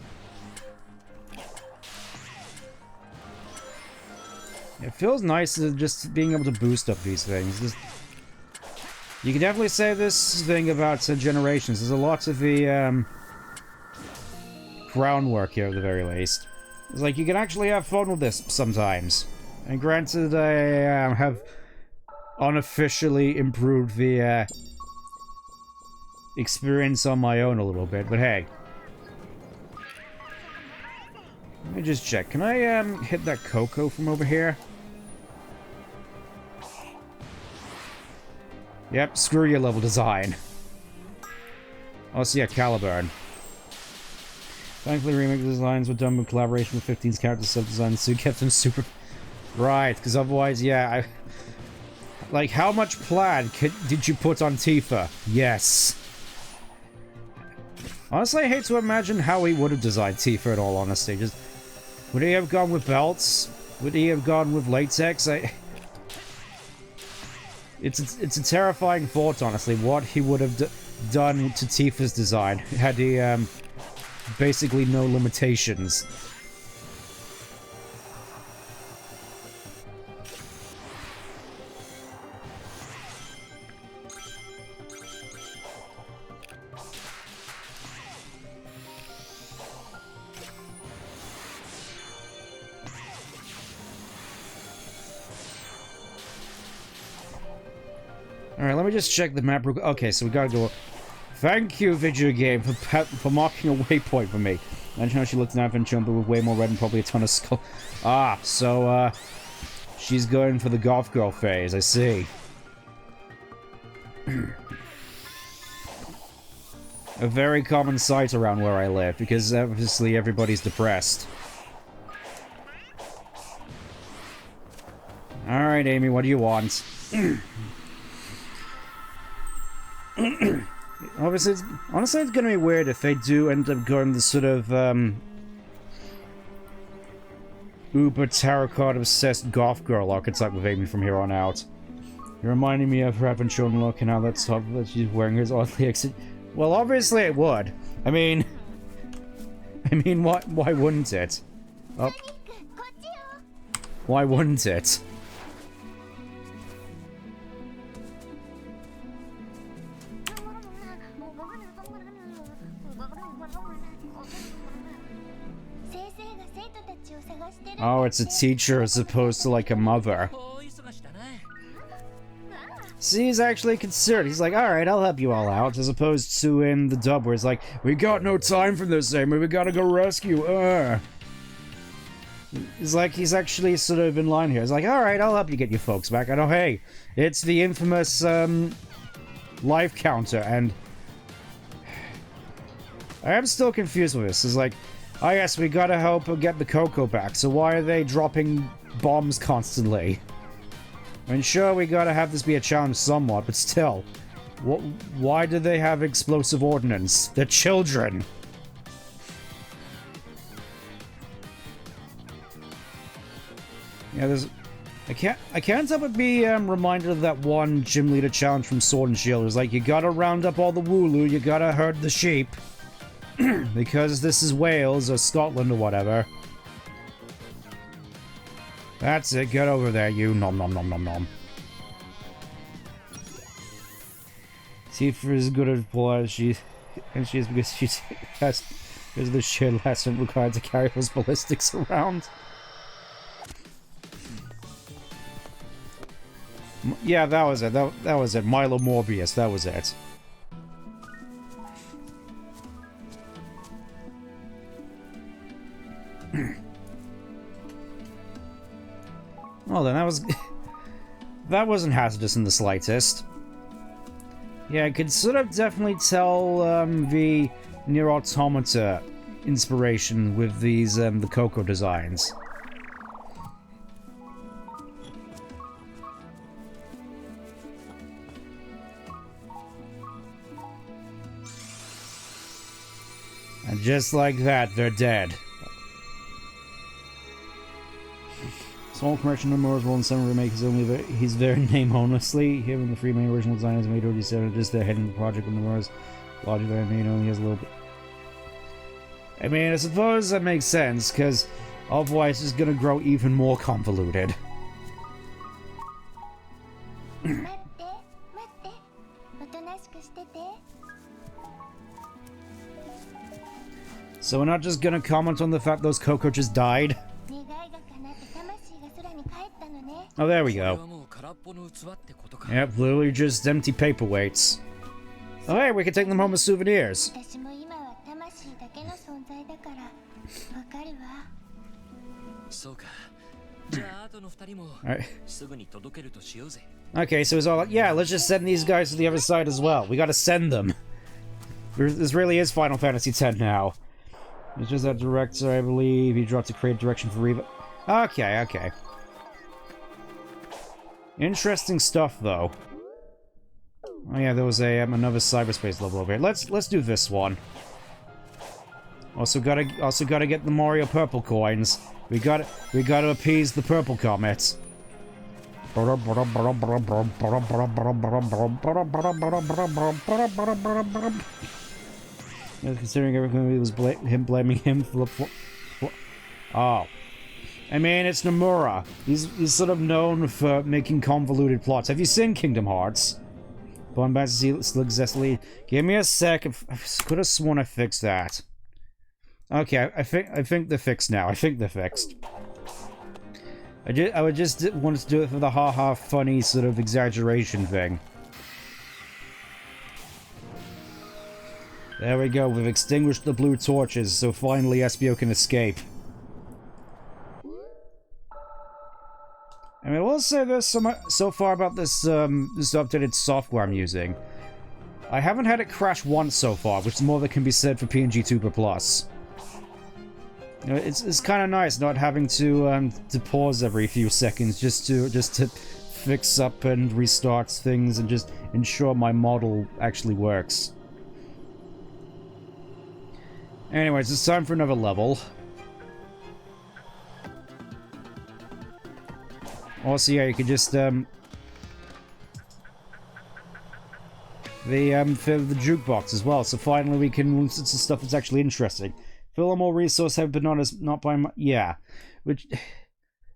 It feels nice just being able to boost up these things. You can definitely say this thing about Generations. There's a lot of the groundwork here at the very least. It's like you can actually have fun with this sometimes. And granted, I have unofficially improved the experience on my own a little bit, but hey. Let me just check. Can I hit that Coco from over here? Yep, screw your level design. Oh, so yeah, Caliburn. Thankfully, remake designs were done in collaboration with 15's character sub-designs, so you kept them super... Right, because otherwise, yeah, like, how much plaid did you put on Tifa? Yes. Honestly, I hate to imagine how he would have designed Tifa, in all honesty. Just, would he have gone with belts? Would he have gone with latex? It's a terrifying thought, honestly, what he would have done to Tifa's design, had he, basically no limitations. Alright, let me just check the map. Okay, so we gotta go... Thank you, video game, for marking a waypoint for me. Imagine how she looked now and jumper with way more red and probably a ton of skull. Ah, so, she's going for the golf girl phase, I see. A very common sight around where I live, because obviously everybody's depressed. Alright, Amy, what do you want? Obviously, honestly, it's gonna be weird if they do end up going the sort of, uber tarot card obsessed goth girl archetype with Amy from here on out. You're reminding me of her having shown look and how that top that she's wearing is oddly well, obviously it would. I mean, why wouldn't it? Oh. Why wouldn't it? Oh, it's a teacher as opposed to like a mother. See, he's actually considered. He's like, alright, I'll help you all out, as opposed to in the dub where it's like, we got no time for this, Amy, we gotta go rescue, It's like, he's actually sort of in line here. He's like, alright, I'll help you get your folks back. I know, hey, it's the infamous, life counter, and... I am still confused with this. It's like, oh yes, we gotta help her get the Coco back, so why are they dropping bombs constantly? I mean, sure, we gotta have this be a challenge somewhat, but still. Why do they have explosive ordnance? They're children! Yeah, there's... I can't help but be reminded of that one gym leader challenge from Sword and Shield. It was like, you gotta round up all the Wooloo, you gotta herd the sheep. Because this is Wales or Scotland or whatever. That's it, get over there, you nom nom nom nom nom. Tifa is good at blood, she is because she has the shit lesson required to carry those ballistics around. Yeah, that was it. That was it. Milo Morbius, that was it. Well then, that was... That wasn't hazardous in the slightest. Yeah, I could sort of definitely tell the Near Automata inspiration with these the Coco designs. And just like that, they're dead. Small correction, Nomura's World 7 remake is only his very name honestly. Him and the three main original designers made already 7 just they're heading the project with Nomura's logic that I made only has a little bit. I mean, I suppose that makes sense, because otherwise it's gonna grow even more convoluted. So we're not just gonna comment on the fact those Coco just died? Oh, there we go. Yep, literally just empty paperweights. Oh, hey, we can take them home as souvenirs. Right. Okay, so it's all like, yeah, let's just send these guys to the other side as well. We gotta send them. This really is Final Fantasy X now. It's just that director, I believe, he dropped a creative direction for Reva. Okay, okay. Interesting stuff, though. Oh yeah, there was a another cyberspace level over here. Let's do this one. Also gotta get the Mario purple coins. We gotta appease the purple comets. Considering everything, it was blaming him for oh. I mean, it's Nomura. He's sort of known for making convoluted plots. Have you seen Kingdom Hearts? Bond back to see successfully. Give me a sec. I could have sworn I fixed that. Okay, I think they're fixed now. I think they're fixed. I would just wanted to do it for the haha funny sort of exaggeration thing. There we go. We've extinguished the blue torches, so finally Espio can escape. I mean, I will say this so far about this this updated software I'm using. I haven't had it crash once so far, which is more than can be said for VTuber Plus. You know, it's kind of nice not having to pause every few seconds just to fix up and restart things and just ensure my model actually works. Anyways, it's time for another level. Also, yeah, you could just, the jukebox as well, so finally we can listen to stuff that's actually interesting. Fill more resource have been not by my, yeah. Which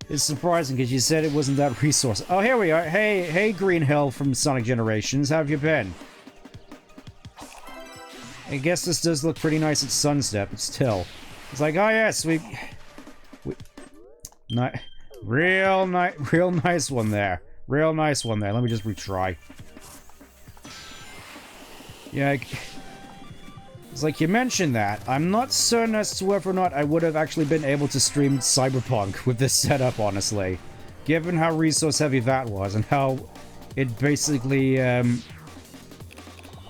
is surprising, because you said it wasn't that resource. Oh, here we are. Hey, Green Hill from Sonic Generations, how have you been? I guess this does look pretty nice at sunset, but still. It's like, oh yes, we real nice one there. Real nice one there. Let me just retry. Yeah, it's like you mentioned that. I'm not certain as to whether or not I would have actually been able to stream Cyberpunk with this setup, honestly. Given how resource heavy that was, and how it basically, I'm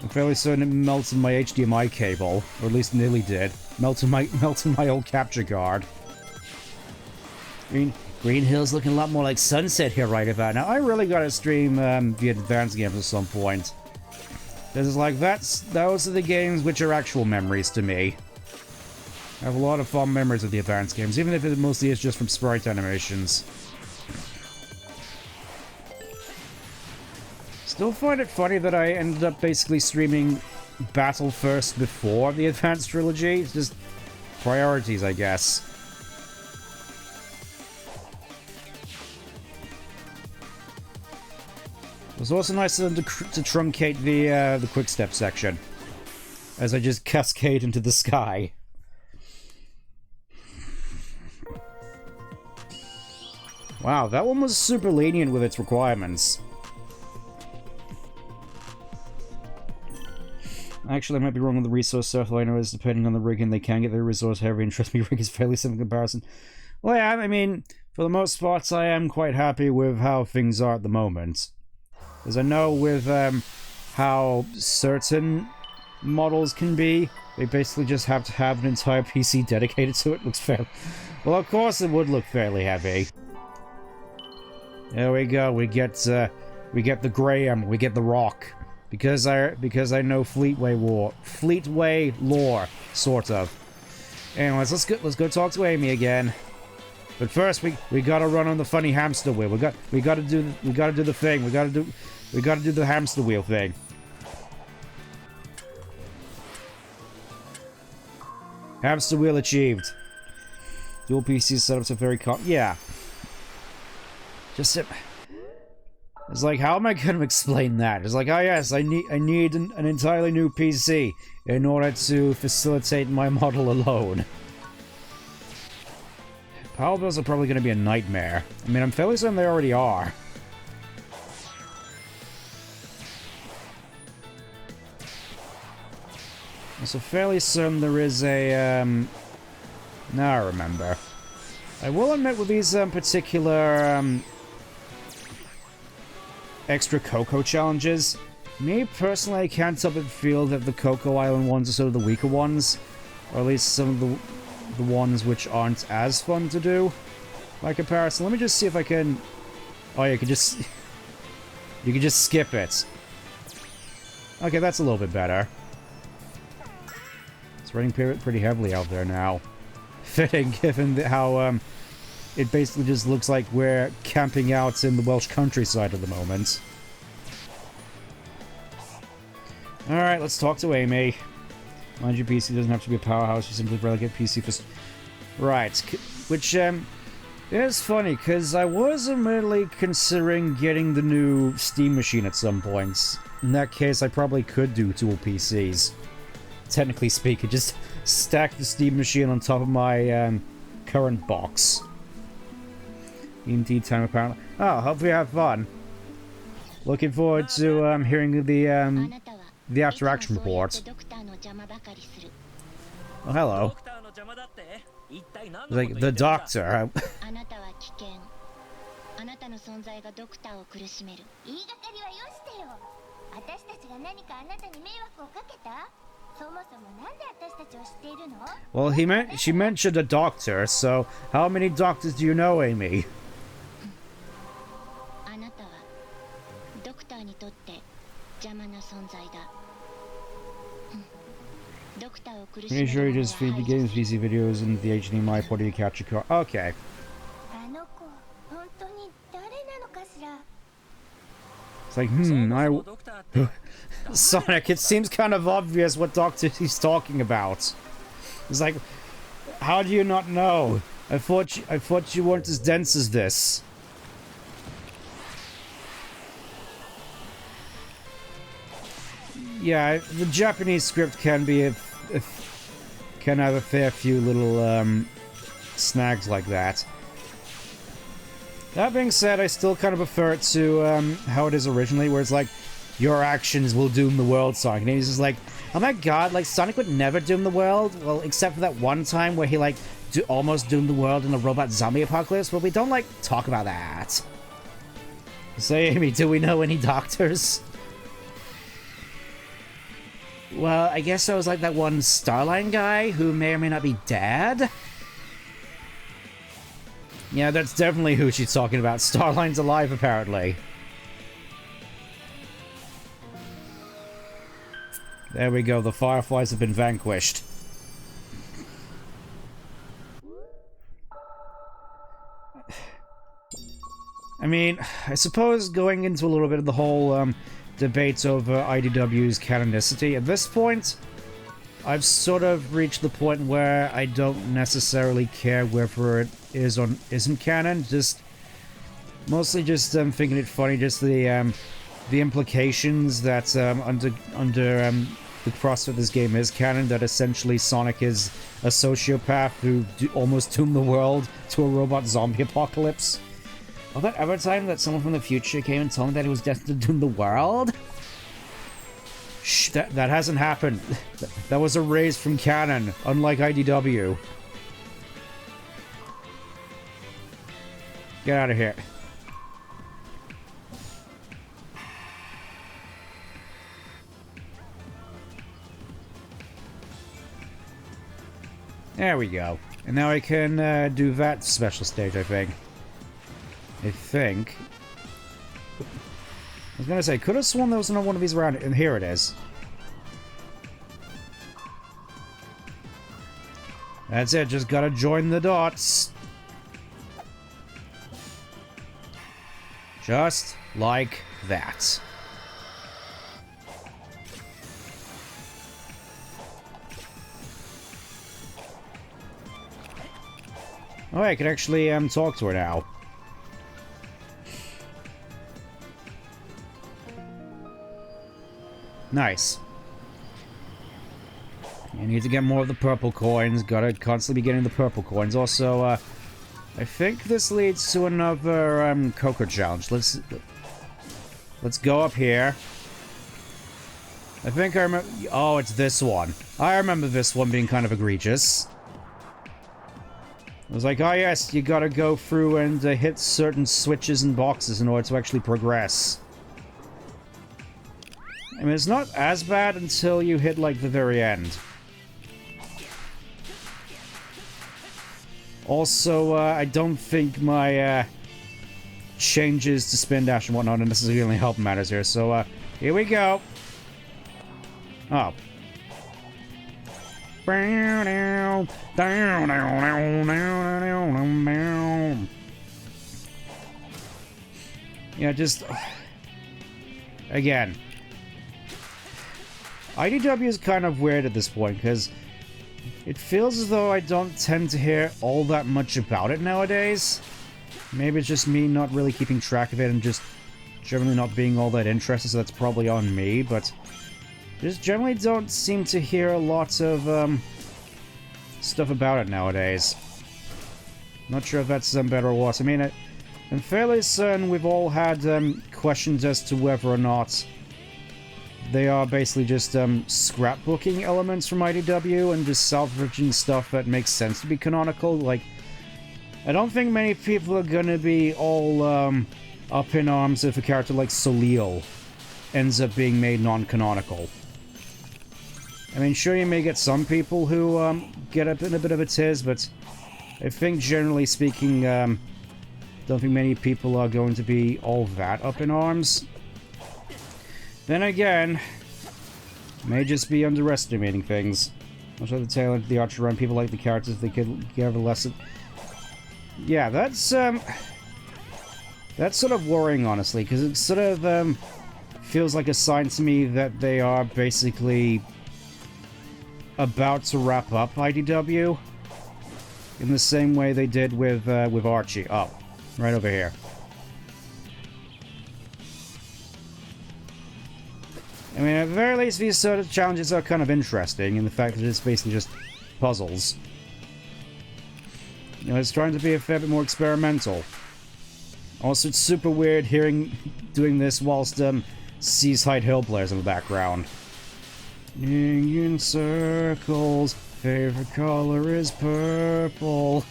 fairly certain it melted my HDMI cable, or at least nearly did. Melted my old capture card. Green Hill's looking a lot more like Sunset here right about now. I really gotta stream the advanced games at some point. Because it's like, those are the games which are actual memories to me. I have a lot of fond memories of the advanced games, even if it mostly is just from sprite animations. Still find it funny that I ended up basically streaming Battle first before the Advanced Trilogy. It's just priorities, I guess. It was also nice of them to truncate the quick step section, as I just cascade into the sky. Wow, that one was super lenient with its requirements. Actually, I might be wrong on the resource stuff. All I know is depending on the rigging, they can get their resource heavy, and trust me, rig is fairly simple in comparison. Well, yeah, I mean, for the most part, I am quite happy with how things are at the moment. As I know with how certain models can be, they basically just have to have an entire PC dedicated to it. Looks fair. Well, of course it would look fairly heavy. There we go. We get the Graham. We get the Rock. Because I know Fleetway lore, sort of. Anyways, let's go talk to Amy again. But first, we gotta run on the funny hamster wheel. We gotta do the thing. We gotta do the hamster wheel thing. Hamster wheel achieved. Dual PC setups are very yeah. Just it's like, how am I gonna explain that? It's like, oh yes, I need an entirely new PC in order to facilitate my model alone. Power bills are probably gonna be a nightmare. I mean, I'm fairly certain they already are. I'm so fairly certain there is a, now I remember. I will admit with these, particular, extra Cocoa challenges, me personally, I can't help but feel that the Cocoa Island ones are sort of the weaker ones. Or at least some of the ones which aren't as fun to do by comparison. Let me just see if I can... Oh, you can just skip it. Okay, that's a little bit better. It's raining pretty heavily out there now. Fitting, given how it basically just looks like we're camping out in the Welsh countryside at the moment. Alright, let's talk to Amy. Mind you, PC doesn't have to be a powerhouse, you simply relegate PC for... Right, which, is funny, because I was admittedly considering getting the new Steam machine at some point. In that case, I probably could do dual PCs. Technically speaking, just stack the Steam machine on top of my, current box. Indeed, time apparently. Oh, hope you have fun. Looking forward to, hearing the after-action report. Oh, hello. Like, the doctor. Well, she mentioned a doctor, so how many doctors do you know, Amy? Pretty sure you just feed the games PC videos and the HDMI port you catch a car. Okay. It's like, Sonic, it seems kind of obvious what doctor he's talking about. It's like, how do you not know? I thought you weren't as dense as this. Yeah, the Japanese script can be can have a fair few little snags like that. That being said, I still kind of prefer it to how it is originally, where it's like, your actions will doom the world, Sonic. And he's just like, oh my god, like, Sonic would never doom the world? Well, except for that one time where he, like, almost doomed the world in a robot zombie apocalypse, but we don't, like, talk about that. Say, Amy, do we know any doctors? Well, I guess I was like that one Starline guy who may or may not be dead. Yeah, that's definitely who she's talking about. Starline's alive, apparently. There we go, the Fireflies have been vanquished. I mean, I suppose going into a little bit of the whole debate over IDW's canonicity, at this point, I've sort of reached the point where I don't necessarily care whether it is or isn't canon, just mostly just thinking it funny, just the implications that under the premise of this game is canon, that essentially Sonic is a sociopath who almost doomed the world to a robot zombie apocalypse. Was that ever time that someone from the future came and told me that he was destined to doom the world? Shh, that hasn't happened. That was erased from canon, unlike IDW. Get out of here. There we go. And now I can do that special stage, I think. I was gonna say, could have sworn there was another one of these around, and here it is. That's it, just gotta join the dots. Just like that. Oh, I can actually talk to her now. Nice. You need to get more of the purple coins. Gotta constantly be getting the purple coins. Also, I think this leads to another Coco challenge. Let's go up here. I think I remember. Oh, it's this one. I remember this one being kind of egregious. It was like, oh yes, you gotta go through and hit certain switches and boxes in order to actually progress. I mean, it's not as bad until you hit, like, the very end. Also, I don't think my changes to spin dash and whatnot are necessarily help matters here, so here we go. Oh. Yeah, just... Again. IDW is kind of weird at this point, because it feels as though I don't tend to hear all that much about it nowadays. Maybe it's just me not really keeping track of it and just generally not being all that interested, so that's probably on me, but just generally don't seem to hear a lot of stuff about it nowadays. Not sure if that's better or worse. I mean, I'm fairly certain we've all had questions as to whether or not they are basically just scrapbooking elements from IDW and just salvaging stuff that makes sense to be canonical. Like, I don't think many people are gonna be all up in arms if a character like Soleil ends up being made non-canonical. I mean, sure, you may get some people who get up in a bit of a tiz, but I think generally speaking, don't think many people are going to be all that up in arms. Then again, may just be underestimating things. Much like the tail end of the Archer Run, people like the characters they could give a lesson. Yeah, that's sort of worrying, honestly, because it sort of feels like a sign to me that they are basically about to wrap up IDW in the same way they did with Archie. Oh, right over here. I mean, at the very least, these sort of challenges are kind of interesting in the fact that it's basically just puzzles. You know, it's trying to be a fair bit more experimental. Also, it's super weird doing this whilst Seas Height Hill players in the background. In circles, favorite color is purple.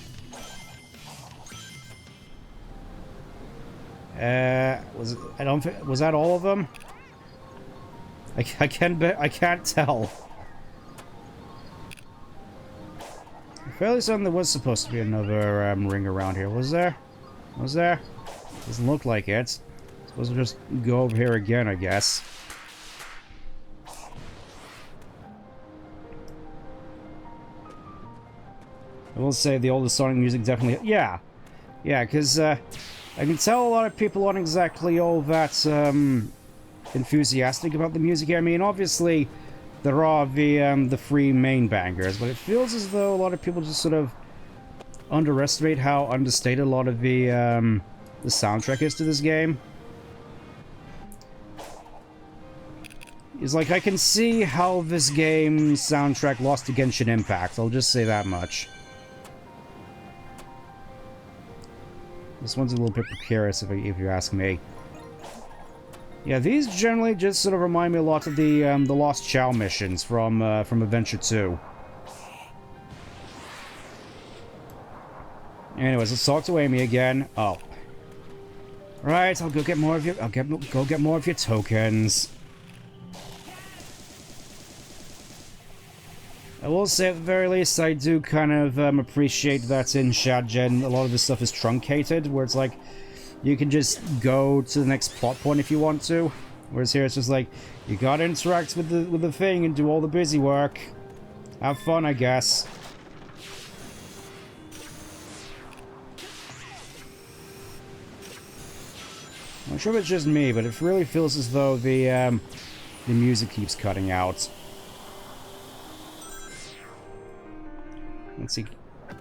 Was that all of them? I can't tell. I'm fairly certain there was supposed to be another ring around here. Was there? Was there? Doesn't look like it. Supposed to just go over here again, I guess. I will say the older Sonic music definitely... Yeah. Yeah, because I can tell a lot of people aren't exactly all that enthusiastic about the music here. I mean, obviously, there are the three main bangers, but it feels as though a lot of people just sort of underestimate how understated a lot of the soundtrack is to this game. It's like, I can see how this game's soundtrack lost to Genshin Impact, I'll just say that much. This one's a little bit precarious if you ask me. Yeah, these generally just sort of remind me a lot of the Lost Chow missions from Adventure 2. Anyways, let's talk to Amy again. Oh, Right, I'll go get more of your. Go get more of your tokens. I will say at the very least, I do kind of appreciate that in Shadgen a lot of this stuff is truncated, where it's like you can just go to the next plot point if you want to. Whereas here it's just like you gotta interact with the thing and do all the busy work. Have fun, I guess. I'm not sure if it's just me, but it really feels as though the music keeps cutting out. Let's see.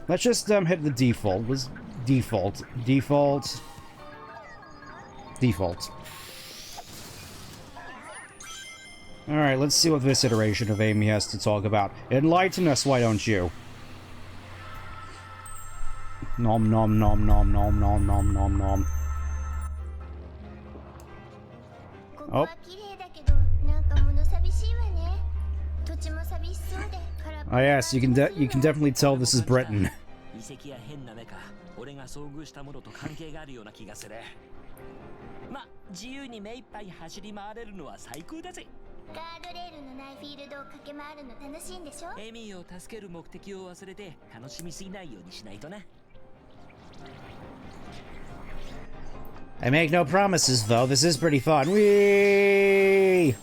Let's just hit the default. Was default. Alright, let's see what this iteration of Amy has to talk about. Enlighten us, why don't you? Nom nom nom nom nom nom nom nom nom. Oh. Oh yes, you can definitely tell this is Britain. I make no promises, though. This is pretty fun. Whee!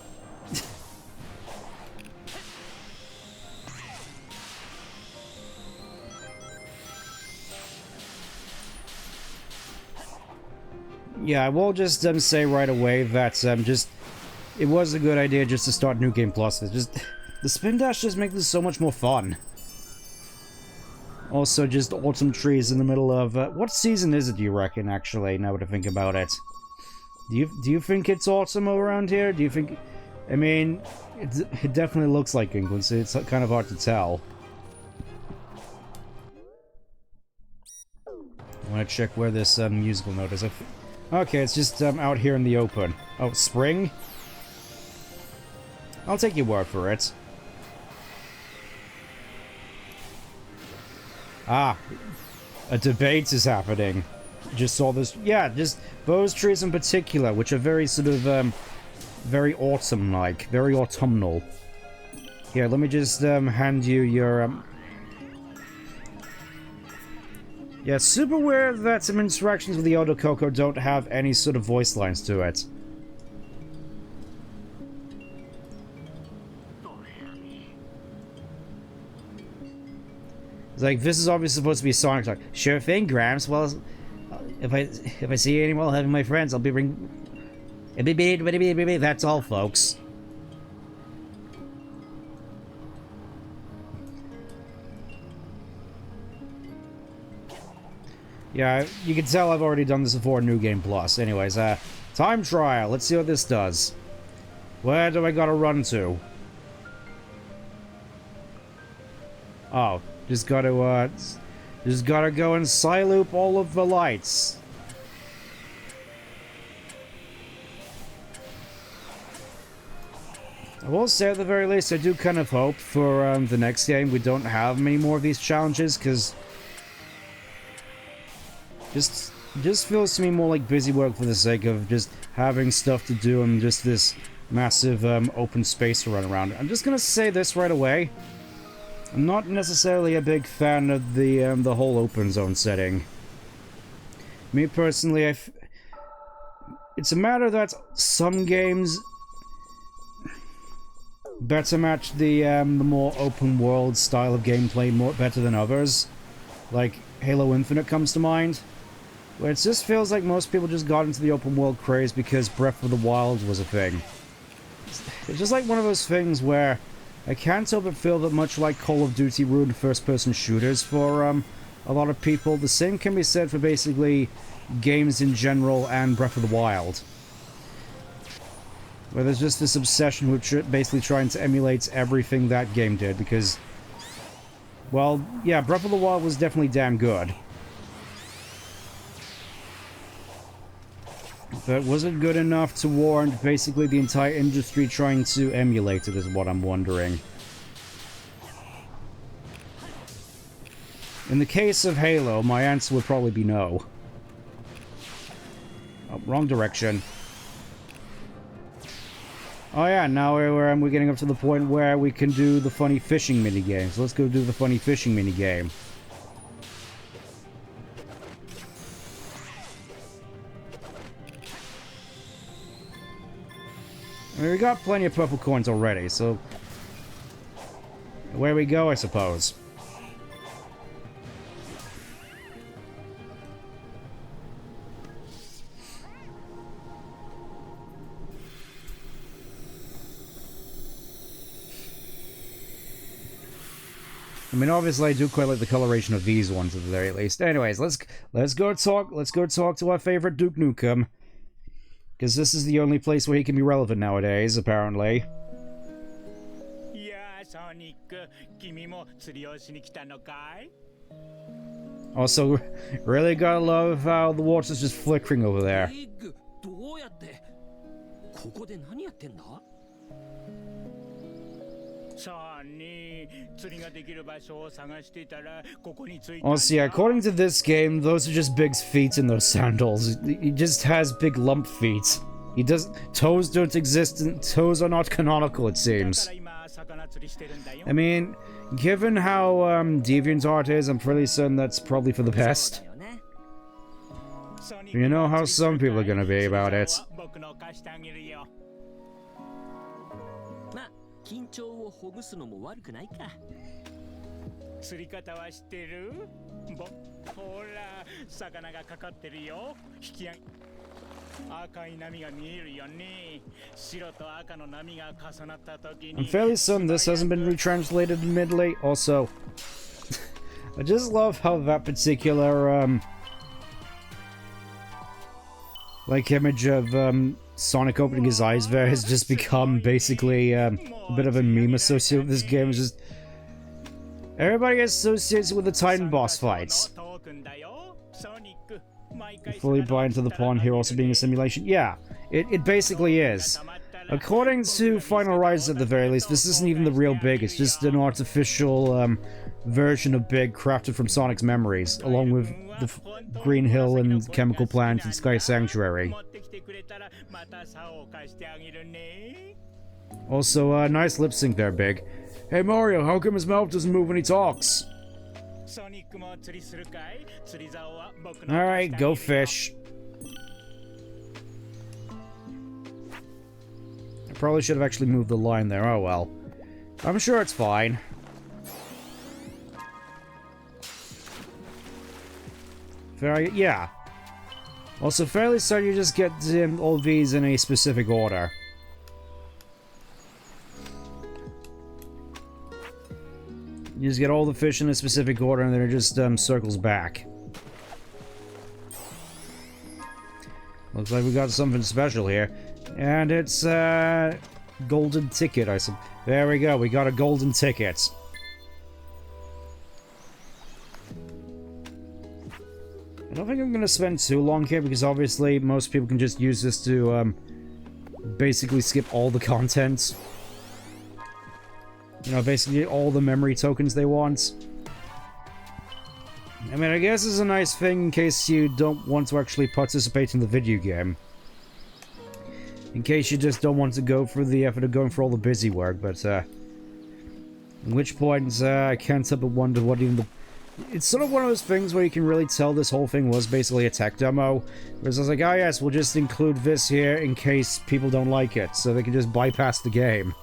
Yeah, I will just say right away that it was a good idea just to start New Game Plus. The spin dash just makes this so much more fun. Also, just autumn trees in the middle of what season is it? Do you reckon? Actually, now that I think about it, do you think it's autumn around here? Do you think? I mean, it definitely looks like England, so it's kind of hard to tell. I want to check where this musical note is. Okay, it's just out here in the open. Oh, spring? I'll take your word for it. Ah, a debate is happening. Just saw this. Yeah, just those trees in particular, which are very sort of, very autumn-like, very autumnal. Here, let me just hand you your, Yeah, super weird that some interactions with the Elder Coco don't have any sort of voice lines to it. It's like, this is obviously supposed to be Sonic talk. Sure thing, Gramps. Well, if I see you anymore having my friends, I'll be That's all, folks. Yeah, you can tell I've already done this before in New Game Plus. Anyways, time trial. Let's see what this does. Where do I gotta run to? Oh, just gotta go and side-loop all of the lights. I will say at the very least, I do kind of hope for the next game we don't have many more of these challenges, because just feels to me more like busy work for the sake of just having stuff to do and just this massive open space to run around. I'm just gonna say this right away. I'm not necessarily a big fan of the whole open zone setting. Me personally, it's a matter that some games better match the more open world style of gameplay better than others. Like Halo Infinite comes to mind, where it just feels like most people just got into the open world craze because Breath of the Wild was a thing. It's just like one of those things where I can't help but feel that much like Call of Duty ruined first-person shooters for a lot of people, the same can be said for basically games in general and Breath of the Wild. Where there's just this obsession with basically trying to emulate everything that game did, because, well, yeah, Breath of the Wild was definitely damn good. But was it good enough to warrant basically the entire industry trying to emulate it, is what I'm wondering. In the case of Halo, my answer would probably be no. Oh, wrong direction. Oh yeah, now we're getting up to the point where we can do the funny fishing minigame. So let's go do the funny fishing minigame. I mean, we got plenty of purple coins already, so... Where we go, I suppose. I mean, obviously, I do quite like the coloration of these ones at the very least. Anyways, let's go talk to our favorite Duke Nukem, because this is the only place where he can be relevant nowadays, apparently. Also, really gotta love how the water's just flickering over there. Also, yeah, according to this game, those are just Big's feet in those sandals. He just has big lump feet. Toes don't exist, and toes are not canonical, it seems. I mean, given how DeviantArt is, I'm pretty certain that's probably for the best. You know how some people are gonna be about it. I'm fairly certain this hasn't been retranslated, admittedly. Also, I just love how that particular, like, image of, Sonic opening his eyes there has just become basically, a bit of a meme associated with this game. It's just... Everybody associates it with the Titan boss fights. Fully buy into the pawn here also being a simulation. Yeah, it basically is. According to Final Rise at the very least, this isn't even the real Big, it's just an artificial version of Big crafted from Sonic's memories, along with the Green Hill and Chemical Plant and Sky Sanctuary. Also, nice lip sync there, Big. Hey Mario, how come his mouth doesn't move when he talks? Alright, go fish. I probably should have actually moved the line there, oh well. I'm sure it's fine. Yeah. Also, fairly certain you just get all these in a specific order. You just get all the fish in a specific order, and then it just circles back. Looks like we got something special here. And it's golden ticket, I suppose. There we go, we got a golden ticket. I don't think I'm going to spend too long here, because obviously most people can just use this to basically skip all the content. You know, basically all the memory tokens they want. I mean, I guess it's a nice thing in case you don't want to actually participate in the video game. In case you just don't want to go through the effort of going for all the busy work, but, at which point, I can't help but wonder what even the... It's sort of one of those things where you can really tell this whole thing was basically a tech demo. Whereas I was like, oh yes, we'll just include this here in case people don't like it, so they can just bypass the game.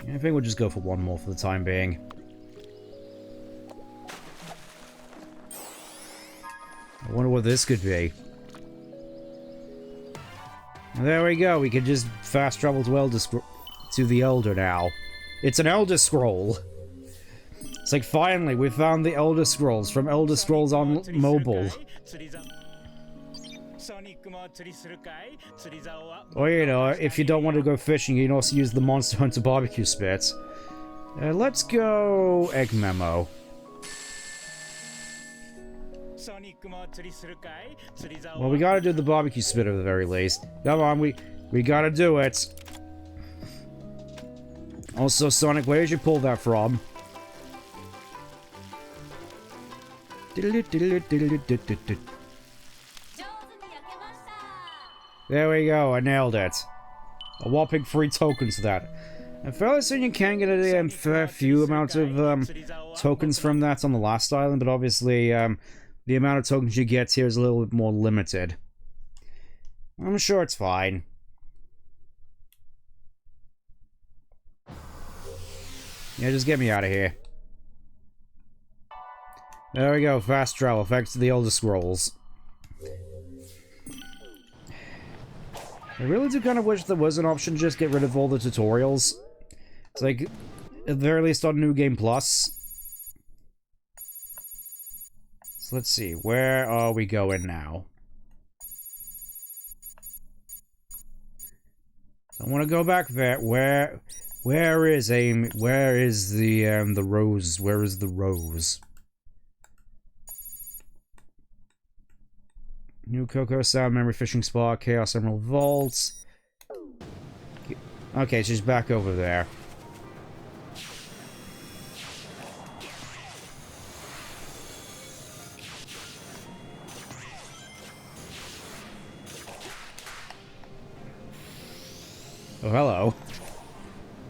I think we'll just go for one more for the time being. I wonder what this could be. There we go, we can just fast travel to the Elder now. It's an Elder Scroll! It's like, finally, we found the Elder Scrolls from Elder Scrolls on mobile. Or, you know, if you don't want to go fishing, you can also use the Monster Hunter barbecue spit. Let's go egg memo. Well, we gotta do the barbecue spit at the very least. Come on, we gotta do it. Also, Sonic, where did you pull that from? There we go, I nailed it. A whopping 3 tokens for that. And fairly soon you can get a fair few amounts of tokens from that on the last island, but obviously the amount of tokens you get here is a little bit more limited. I'm sure it's fine. Yeah, just get me out of here. There we go, fast travel, thanks to the Elder Scrolls. I really do kind of wish there was an option to just get rid of all the tutorials. It's like, at the very least on New Game Plus. So let's see, where are we going now? I want to go back there. Where is Amy? Where is the rose? Where is the rose? New Cocoa Sound Memory Fishing Spot, Chaos Emerald Vaults. Okay, she's back over there. Oh, hello.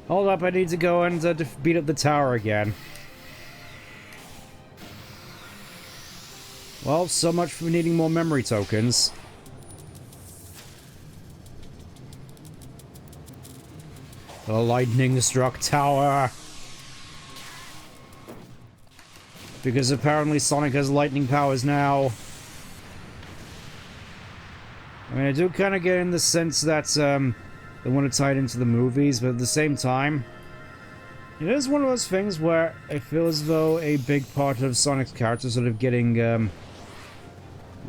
Hold up, I need to go and beat up the tower again. Well, so much for needing more memory tokens. The lightning-struck tower. Because apparently Sonic has lightning powers now. I mean, I do kind of get in the sense that, they want to tie it into the movies, but at the same time, it is one of those things where I feel as though a big part of Sonic's character is sort of getting,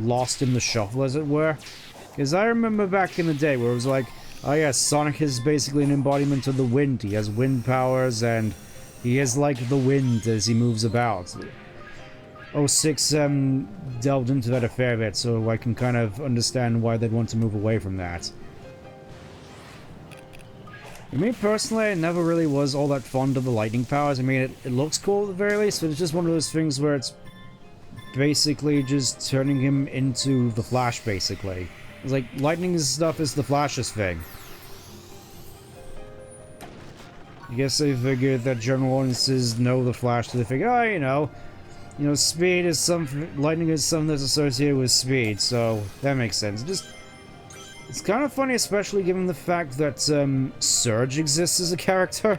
lost in the shuffle, as it were. Because I remember back in the day where it was like, oh yes, Sonic is basically an embodiment of the wind. He has wind powers, and he is like the wind as he moves about. 06 delved into that a fair bit, so I can kind of understand why they'd want to move away from that. For me personally, I never really was all that fond of the lightning powers. I mean, it looks cool at the very least, but it's just one of those things where it's basically just turning him into the Flash, basically. It's like, lightning stuff is the Flash's thing. I guess they figured that general audiences know the Flash, so they figure, oh, you know, speed is something, lightning is something that's associated with speed, so that makes sense. It's kind of funny, especially given the fact that Surge exists as a character,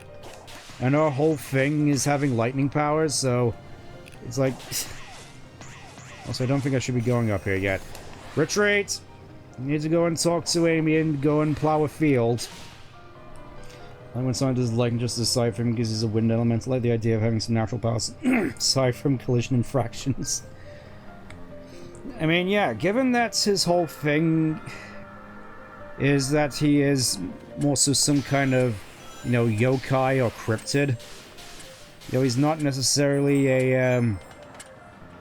and our whole thing is having lightning powers, so it's like... Also, I don't think I should be going up here yet. Retreat! I need to go and talk to Amy and go and plow a field. And when Sonic does lightning just aside from him because he's a wind element, I like the idea of having some natural powers aside from collision infractions. I mean, yeah, given that his whole thing is that he is more so some kind of, yokai or cryptid. He's not necessarily a,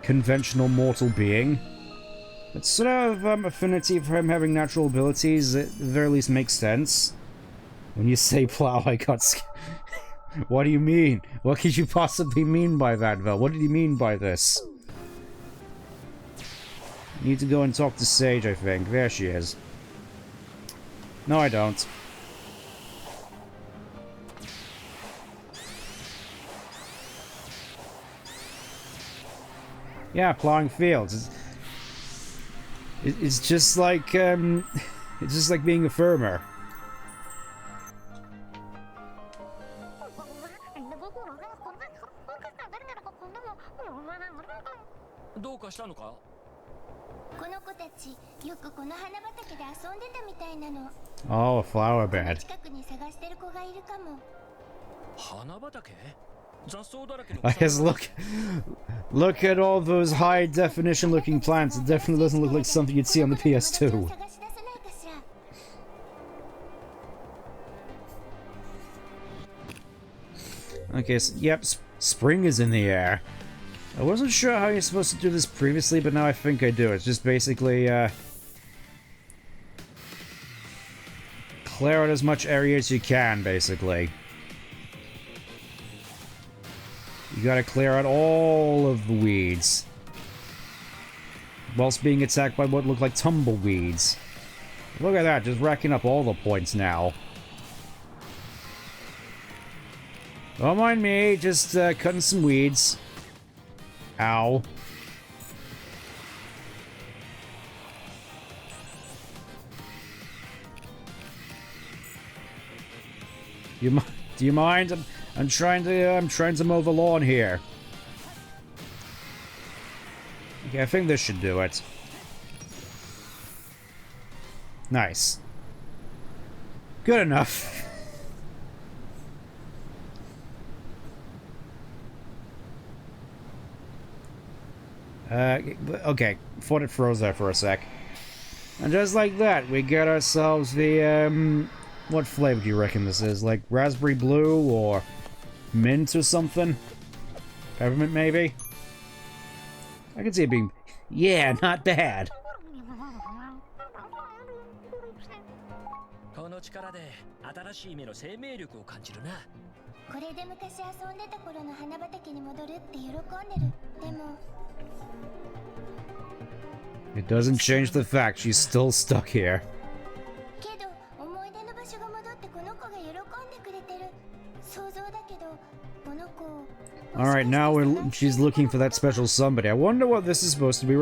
conventional mortal being. It's sort of affinity for him having natural abilities, at the very least makes sense. When you say plow, I got What do you mean? What could you possibly mean by that, Vel? What did you mean by this? You need to go and talk to Sage, I think. There she is. No, I don't. Yeah, plowing fields. It's just like, it's just like being a farmer. Oh, a flower bed. I guess look at all those high definition looking plants. It definitely doesn't look like something you'd see on the PS2. Okay, so, yep, spring is in the air. I wasn't sure how you're supposed to do this previously, but now I think I do. It's just basically, clear out as much area as you can, basically. You gotta clear out all of the weeds. whilst being attacked by what looked like tumbleweeds. Look at that, just racking up all the points now. Don't mind me, just cutting some weeds. Ow. Do you mind? I'm trying to mow the lawn here. Okay, I think this should do it. Nice. Good enough. Okay, thought it froze there for a sec. And just like that, we get ourselves the, what flavor do you reckon this is? Like raspberry blue or mint or something? Peppermint, maybe? I can see it being... Yeah, not bad. It doesn't change the fact she's still stuck here. Alright, now she's looking for that special somebody. I wonder what this is supposed to be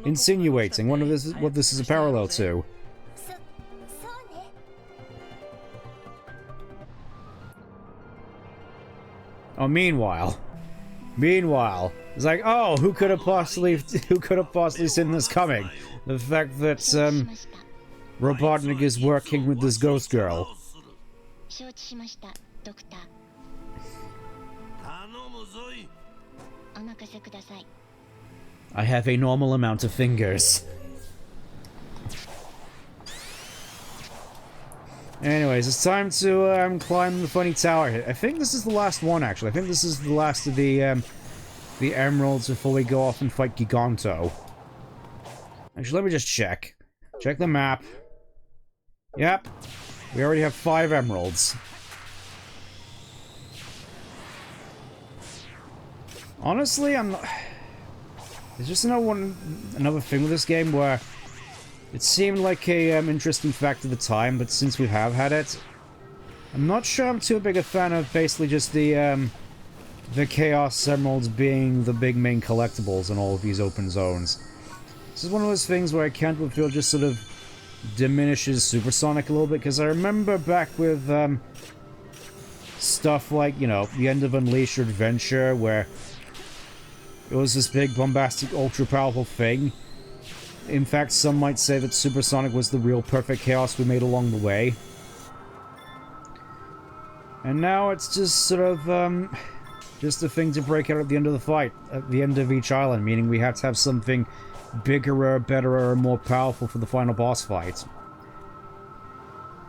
insinuating. Wonder what this is a parallel to. Oh, meanwhile, it's like, oh, who could have possibly seen this coming? The fact that Robotnik is working with this ghost girl. I have a normal amount of fingers. Anyways, it's time to climb the funny tower. I think this is the last one, actually. I think this is the last of the emeralds before we go off and fight Giganto. Actually, let me just check. Check the map. Yep. We already have 5 emeralds. Honestly, I'm not... There's just another thing with this game where it seemed like a interesting fact at the time, but since we have had it, I'm not sure I'm too big a fan of basically just the Chaos Emeralds being the big main collectibles in all of these open zones. This is one of those things where I can't but feel just sort of diminishes Supersonic a little bit, because I remember back with stuff like, you know, the end of Unleashed Adventure, where it was this big, bombastic, ultra-powerful thing. In fact, some might say that Supersonic was the real perfect chaos we made along the way. And now it's just sort of, just a thing to break out at the end of the fight, at the end of each island, meaning we have to have something bigger, better, or more powerful for the final boss fight.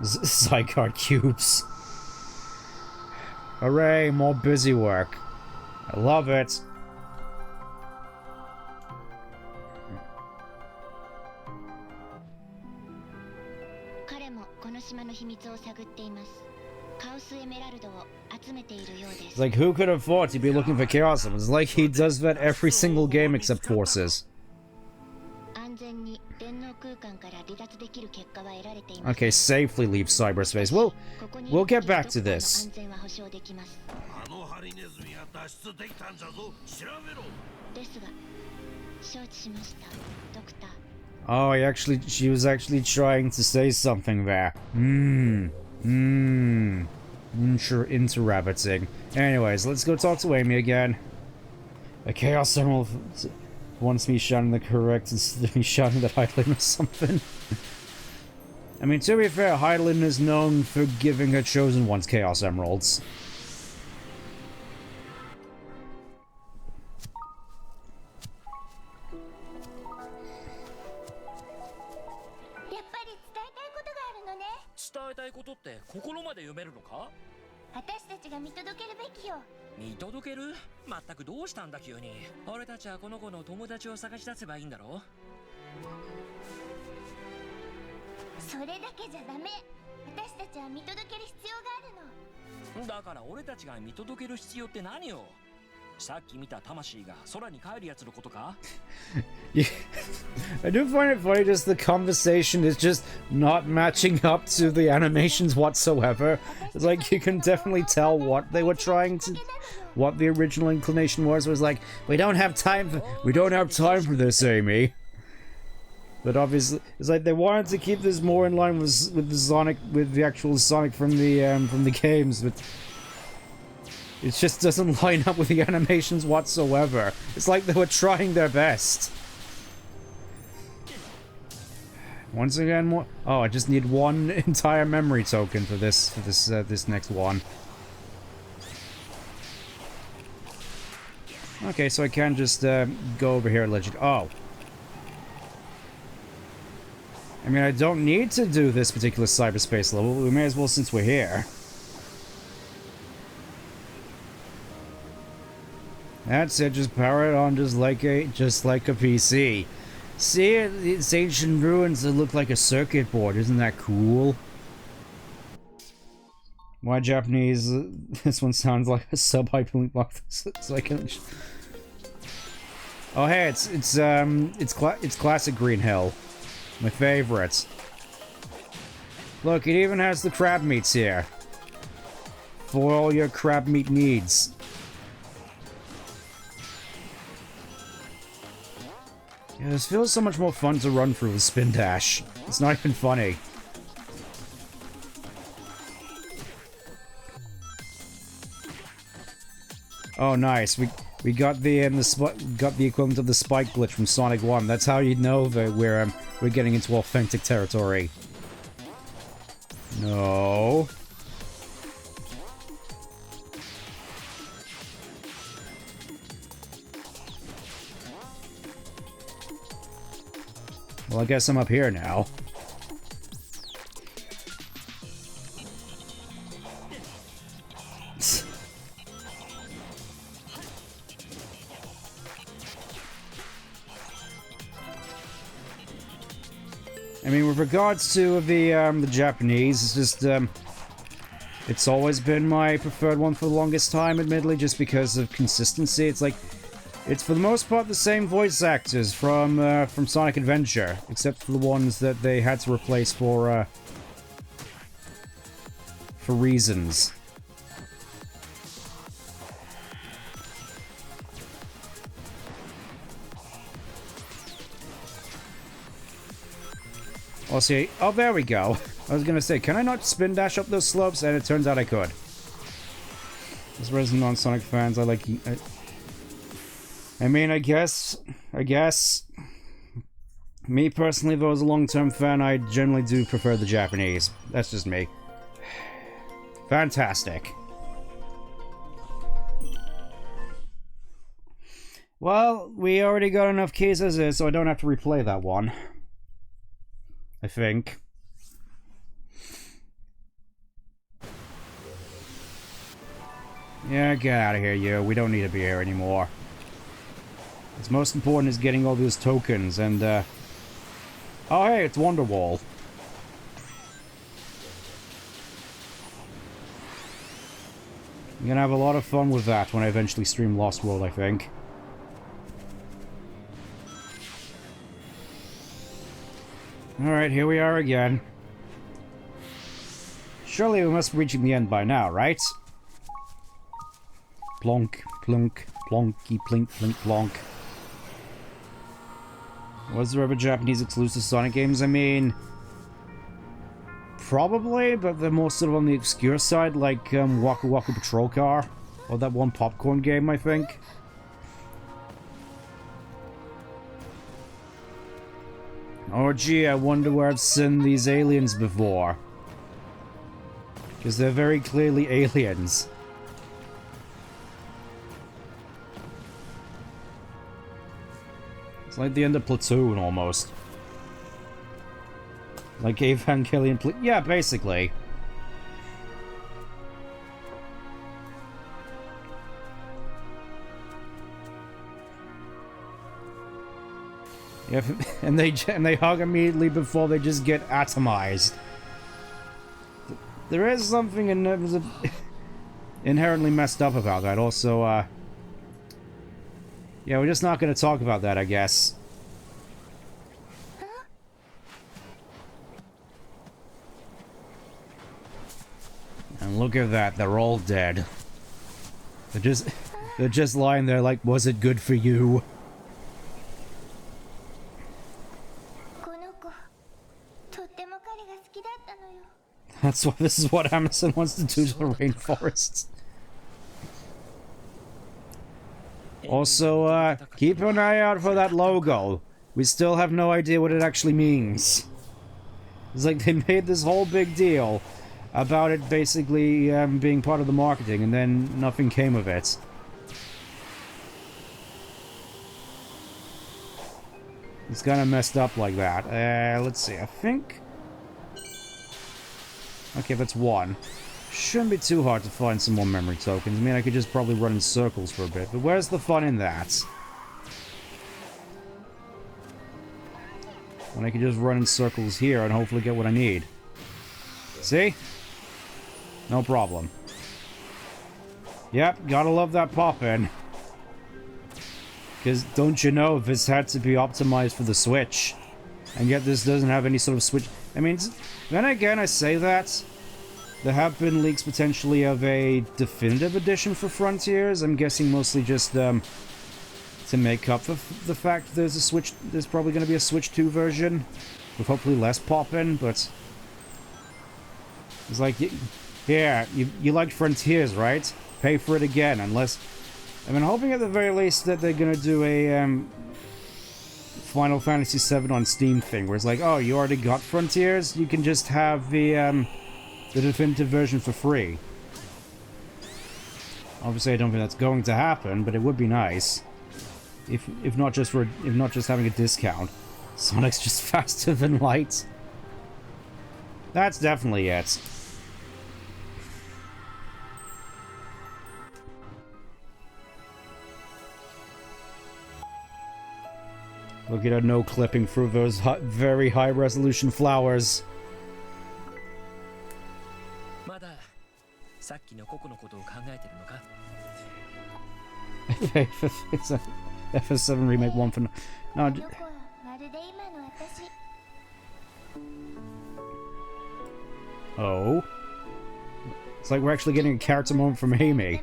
Zycard cubes. Hooray, more busy work. I love it. It's like, who could have thought he'd be looking for Chaos Emeralds? It's like he does that every single game except Forces. Okay, safely leave cyberspace. We'll get back to this. Oh, she was actually trying to say something there. Inter-rabbiting. Anyways, let's go talk to Amy again. A Chaos Emerald wants me shouting the correct instead of me shouting that Heidelin or something. I mean, to be fair, Heidelin is known for giving her chosen ones Chaos Emeralds. Yeah. I do find it funny, just the conversation is just not matching up to the animations whatsoever. It's like you can definitely tell what they were trying to, what the original inclination was like, we don't have time for this, Amy. But obviously, it's like they wanted to keep this more in line with the Sonic, with the actual Sonic from the games, but it just doesn't line up with the animations whatsoever. It's like they were trying their best. Once again, more. Oh, I just need one entire memory token for this next one. Okay, so I can just go over here legit. Oh. I mean, I don't need to do this particular cyberspace level. We may as well since we're here. That's it. Just power it on, just like a PC. See, it's ancient ruins that look like a circuit board. Isn't that cool? Why Japanese? This one sounds like a sub-hyperlink box. So I can. Oh hey, it's classic Green Hill. My favorites. Look, it even has the crab meats here. For all your crab meat needs. Yeah, this feels so much more fun to run through with Spin Dash. It's not even funny. Oh, nice. We got the equivalent of the spike glitch from Sonic 1. That's how you know that we're getting into authentic territory. No. Well, I guess I'm up here now. I mean, with regards to the Japanese, it's just, it's always been my preferred one for the longest time, admittedly, just because of consistency. It's like, it's for the most part the same voice actors from Sonic Adventure, except for the ones that they had to replace for reasons. Oh, see. Oh, there we go. I was gonna say, can I not spin dash up those slopes? And it turns out I could. As resident non-Sonic fans, I like... I mean, I guess... Me personally, though, as a long-term fan, I generally do prefer the Japanese. That's just me. Fantastic. Well, we already got enough keys as is, so I don't have to replay that one. I think. Yeah, get out of here, you. We don't need to be here anymore. What's most important is getting all those tokens, and, oh, hey, it's Wonderwall. I'm gonna have a lot of fun with that when I eventually stream Lost World, I think. Alright, here we are again. Surely we must be reaching the end by now, right? Plonk, plunk, plonky, plink, plink, plonk. Was there ever Japanese exclusive Sonic games? I mean... Probably, but they're more sort of on the obscure side, like Waku Waku Patrol Car. Or that one popcorn game, I think. Oh gee, I wonder where I've seen these aliens before. Because they're very clearly aliens. It's like the end of Platoon, almost. Like Evangelion yeah, basically. Yeah, and they hug immediately before they just get atomized. There is something inherently messed up about that. Also, Yeah, we're just not going to talk about that, I guess. And look at that, they're all dead. They're just lying there like, was it good for you? That's why this is what Amazon wants to do to the rainforests. Also, keep an eye out for that logo. We still have no idea what it actually means. It's like they made this whole big deal about it basically being part of the marketing, and then nothing came of it. It's kind of messed up like that. Let's see, I think... Okay, that's one. Shouldn't be too hard to find some more memory tokens. I mean, I could just probably run in circles for a bit, but where's the fun in that? When I could just run in circles here and hopefully get what I need. See? No problem. Yep, gotta love that pop-in. Because don't you know, this had to be optimized for the Switch. And yet this doesn't have any sort of Switch... I mean, then again, I say that. There have been leaks potentially of a definitive edition for Frontiers. I'm guessing mostly just to make up for the fact there's a Switch... There's probably going to be a Switch 2 version. With hopefully less pop-in, but... It's like... Yeah, you liked Frontiers, right? Pay for it again, unless... I mean, hoping at the very least that they're gonna do a, Final Fantasy VII on Steam thing, where it's like, oh, you already got Frontiers? You can just have the definitive version for free. Obviously, I don't think that's going to happen, but it would be nice. If not just having a discount. Sonic's just faster than light. That's definitely it. Look at her no clipping through those very high resolution flowers. It's a FS7 remake one for no. Oh, it's like we're actually getting a character moment from Amy.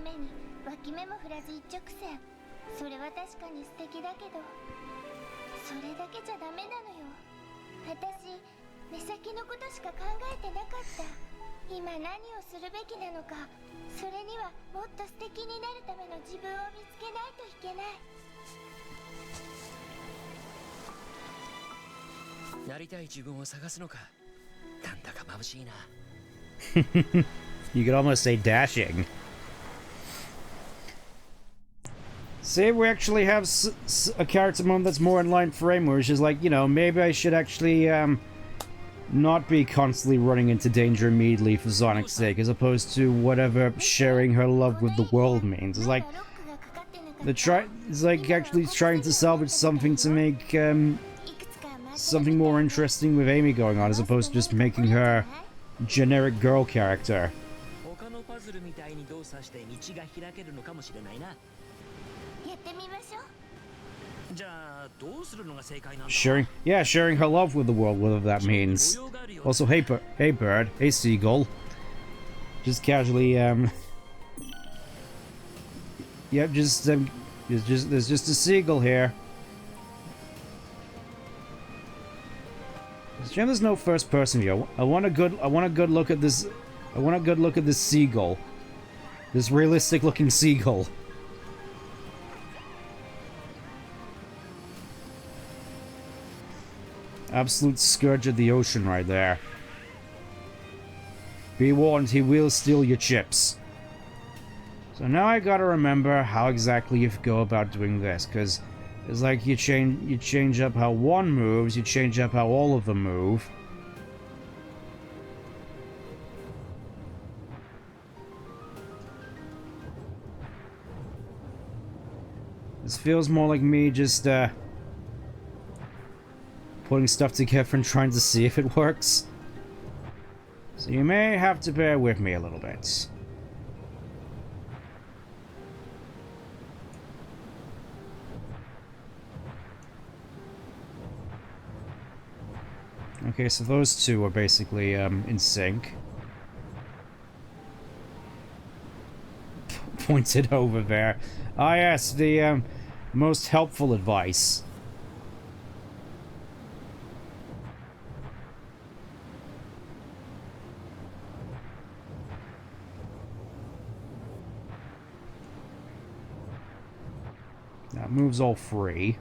You could almost say dashing. See, we actually have a character moment that's more in line frame, where it's just like, you know, maybe I should actually not be constantly running into danger immediately for Sonic's sake, as opposed to whatever sharing her love with the world means. It's like it's like actually trying to salvage something to make something more interesting with Amy going on, as opposed to just making her generic girl character. Sharing her love with the world, whatever that means. Also, hey bird, hey seagull. Just casually, yep, there's just a seagull here. It's a shame there's no first person view. I want a good look at this. I want a good look at this seagull. This realistic looking seagull. Absolute scourge of the ocean right there. Be warned, he will steal your chips. So now I gotta remember how exactly you go about doing this, because it's like you change up how one moves, you change up how all of them move. This feels more like me just putting stuff together and trying to see if it works. So you may have to bear with me a little bit. Okay, so those two are basically in sync. Pointed over there. Ah, yes, the most helpful advice. That moves all free.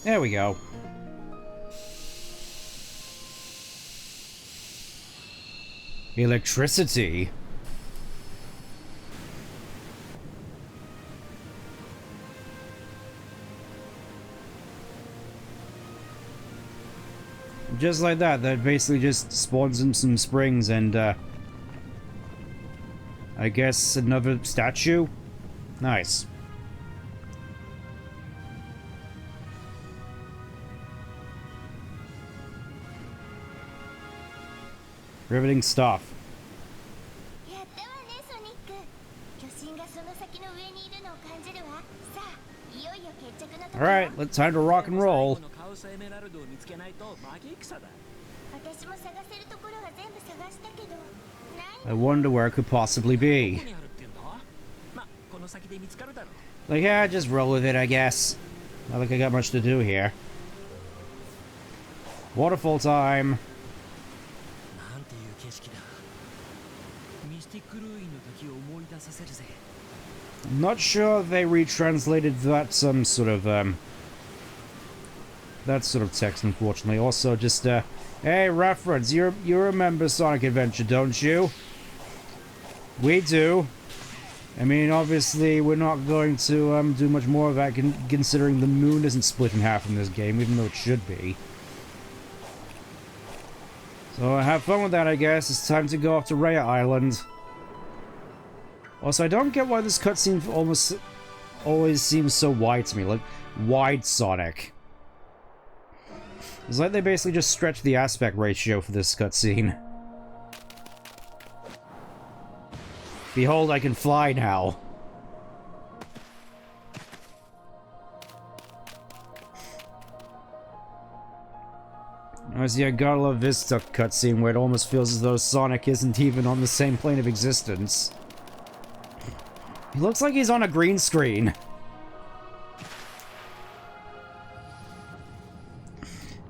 There we go. Electricity. Just like that, that basically just spawns in some springs and, I guess another statue? Nice. Riveting stuff. Alright, let's time to rock and roll. I wonder where it could possibly be. Like, yeah, just roll with it, I guess. Not like I got much to do here. Waterfall time. I'm not sure they retranslated that sort of text, unfortunately. Also, just hey, reference. You remember Sonic Adventure, don't you? We do. I mean, obviously, we're not going to do much more of that, considering the moon isn't split in half in this game, even though it should be. So have fun with that, I guess. It's time to go off to Raya Island. Also, I don't get why this cutscene almost always seems so wide to me. Like, wide Sonic. It's like they basically just stretched the aspect ratio for this cutscene. Behold, I can fly now. Honestly, I gotta love this cutscene where it almost feels as though Sonic isn't even on the same plane of existence. He looks like he's on a green screen.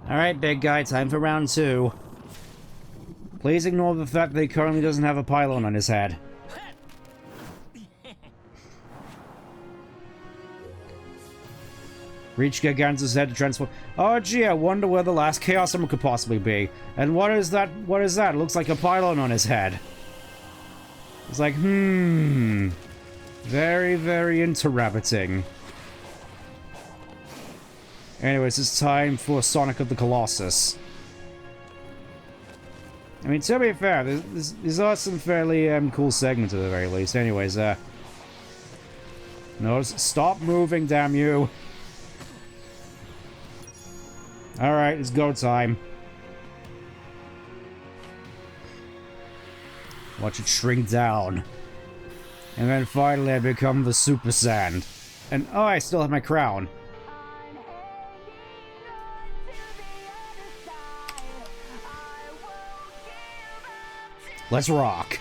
Alright, big guy, time for round 2. Please ignore the fact that he currently doesn't have a pylon on his head. Reach Gargantua's head to transform. Oh gee, I wonder where the last Chaos Emerald could possibly be. And what is that? What is that? It looks like a pylon on his head. It's like, very, very into-rabbiting. Anyways, it's time for Sonic of the Colossus. I mean, to be fair, these are some fairly cool segments at the very least. Anyways, no, stop moving, damn you. Alright, it's go time. Watch it shrink down. And then finally I become the Super Sand. And oh, I still have my crown. Let's rock.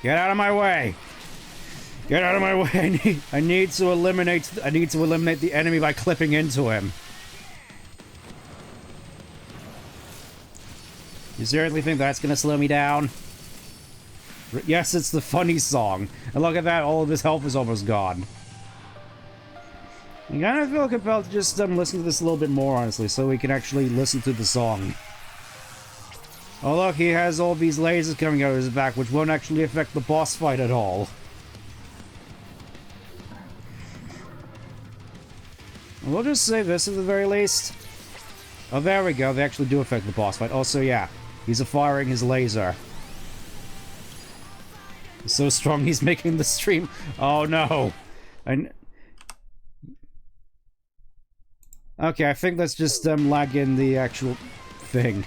Get out of my way. Get out of my way. I need to eliminate the enemy by clipping into him. You seriously think that's gonna slow me down? Yes, it's the funny song. And look at that, all of his health is almost gone. I kind of feel compelled to just listen to this a little bit more, honestly, so we can actually listen to the song. Oh look, he has all these lasers coming out of his back, which won't actually affect the boss fight at all. We'll just say this at the very least. Oh, there we go, they actually do affect the boss fight. Also, yeah, he's firing his laser. He's so strong he's making the stream. Oh no. Okay, I think that's just lag in the actual thing.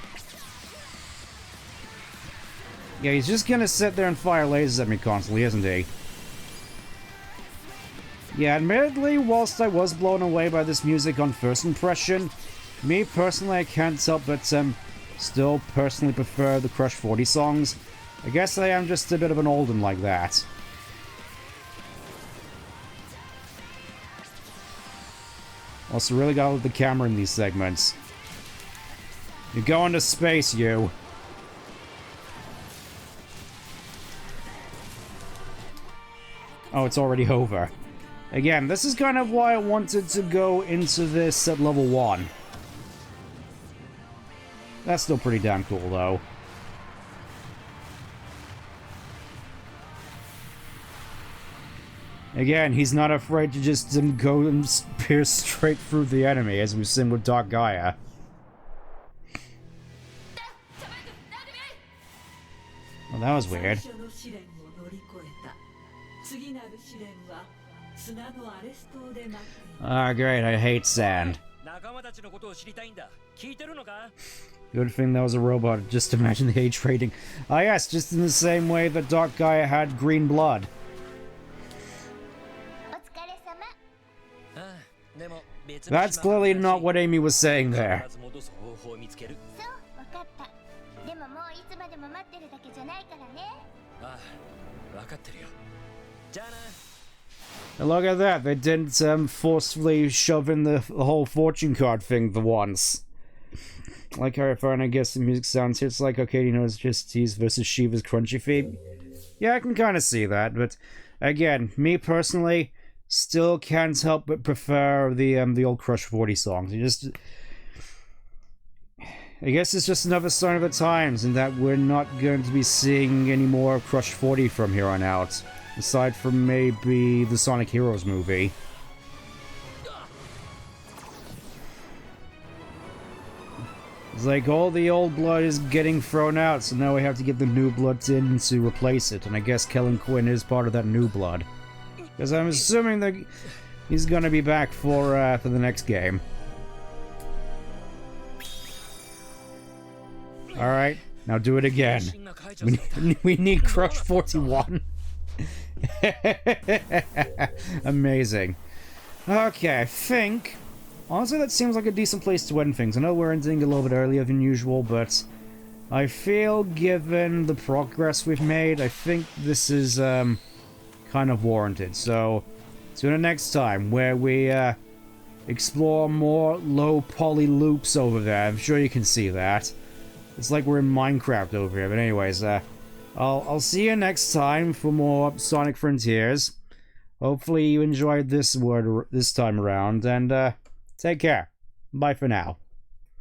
Yeah, he's just gonna sit there and fire lasers at me constantly, isn't he? Yeah, admittedly, whilst I was blown away by this music on first impression, me personally, I can't help but still personally prefer the Crush 40 songs. I guess I am just a bit of an old one like that. Also, really gotta look at the camera in these segments. You're going to space, you. Oh, it's already over. Again, this is kind of why I wanted to go into this at level 1. That's still pretty damn cool, though. Again, he's not afraid to just go and pierce straight through the enemy, as we've seen with Dark Gaia. Well, that was weird. Ah, great, I hate sand. Good thing that was a robot, just imagine the age rating. Ah yes, just in the same way that Dark Gaia had green blood. That's clearly not what Amy was saying there. And look at that, they didn't forcefully shove in the whole fortune card thing for once. Like how I find, I guess the music sounds here, it's like, okay, you know, it's just T's versus Shiva's Crunchy Feet. Yeah, I can kind of see that, but again, me personally, still can't help but prefer the old Crush 40 songs. I guess it's just another sign of the times, in that we're not going to be seeing any more Crush 40 from here on out. Aside from maybe the Sonic Heroes movie. It's like all the old blood is getting thrown out, so now we have to get the new blood in to replace it, and I guess Kellen Quinn is part of that new blood. Because I'm assuming that he's gonna be back for the next game. Alright, now do it again. We need Crush 41. Amazing. Okay, I think... honestly, that seems like a decent place to end things. I know we're ending a little bit earlier than usual, but... I feel, given the progress we've made, I think this is, kind of warranted. So, tune in next time, where we, explore more low-poly loops over there. I'm sure you can see that. It's like we're in Minecraft over here, but anyways, I'll see you next time for more Sonic Frontiers. Hopefully you enjoyed this time around, and take care. Bye for now.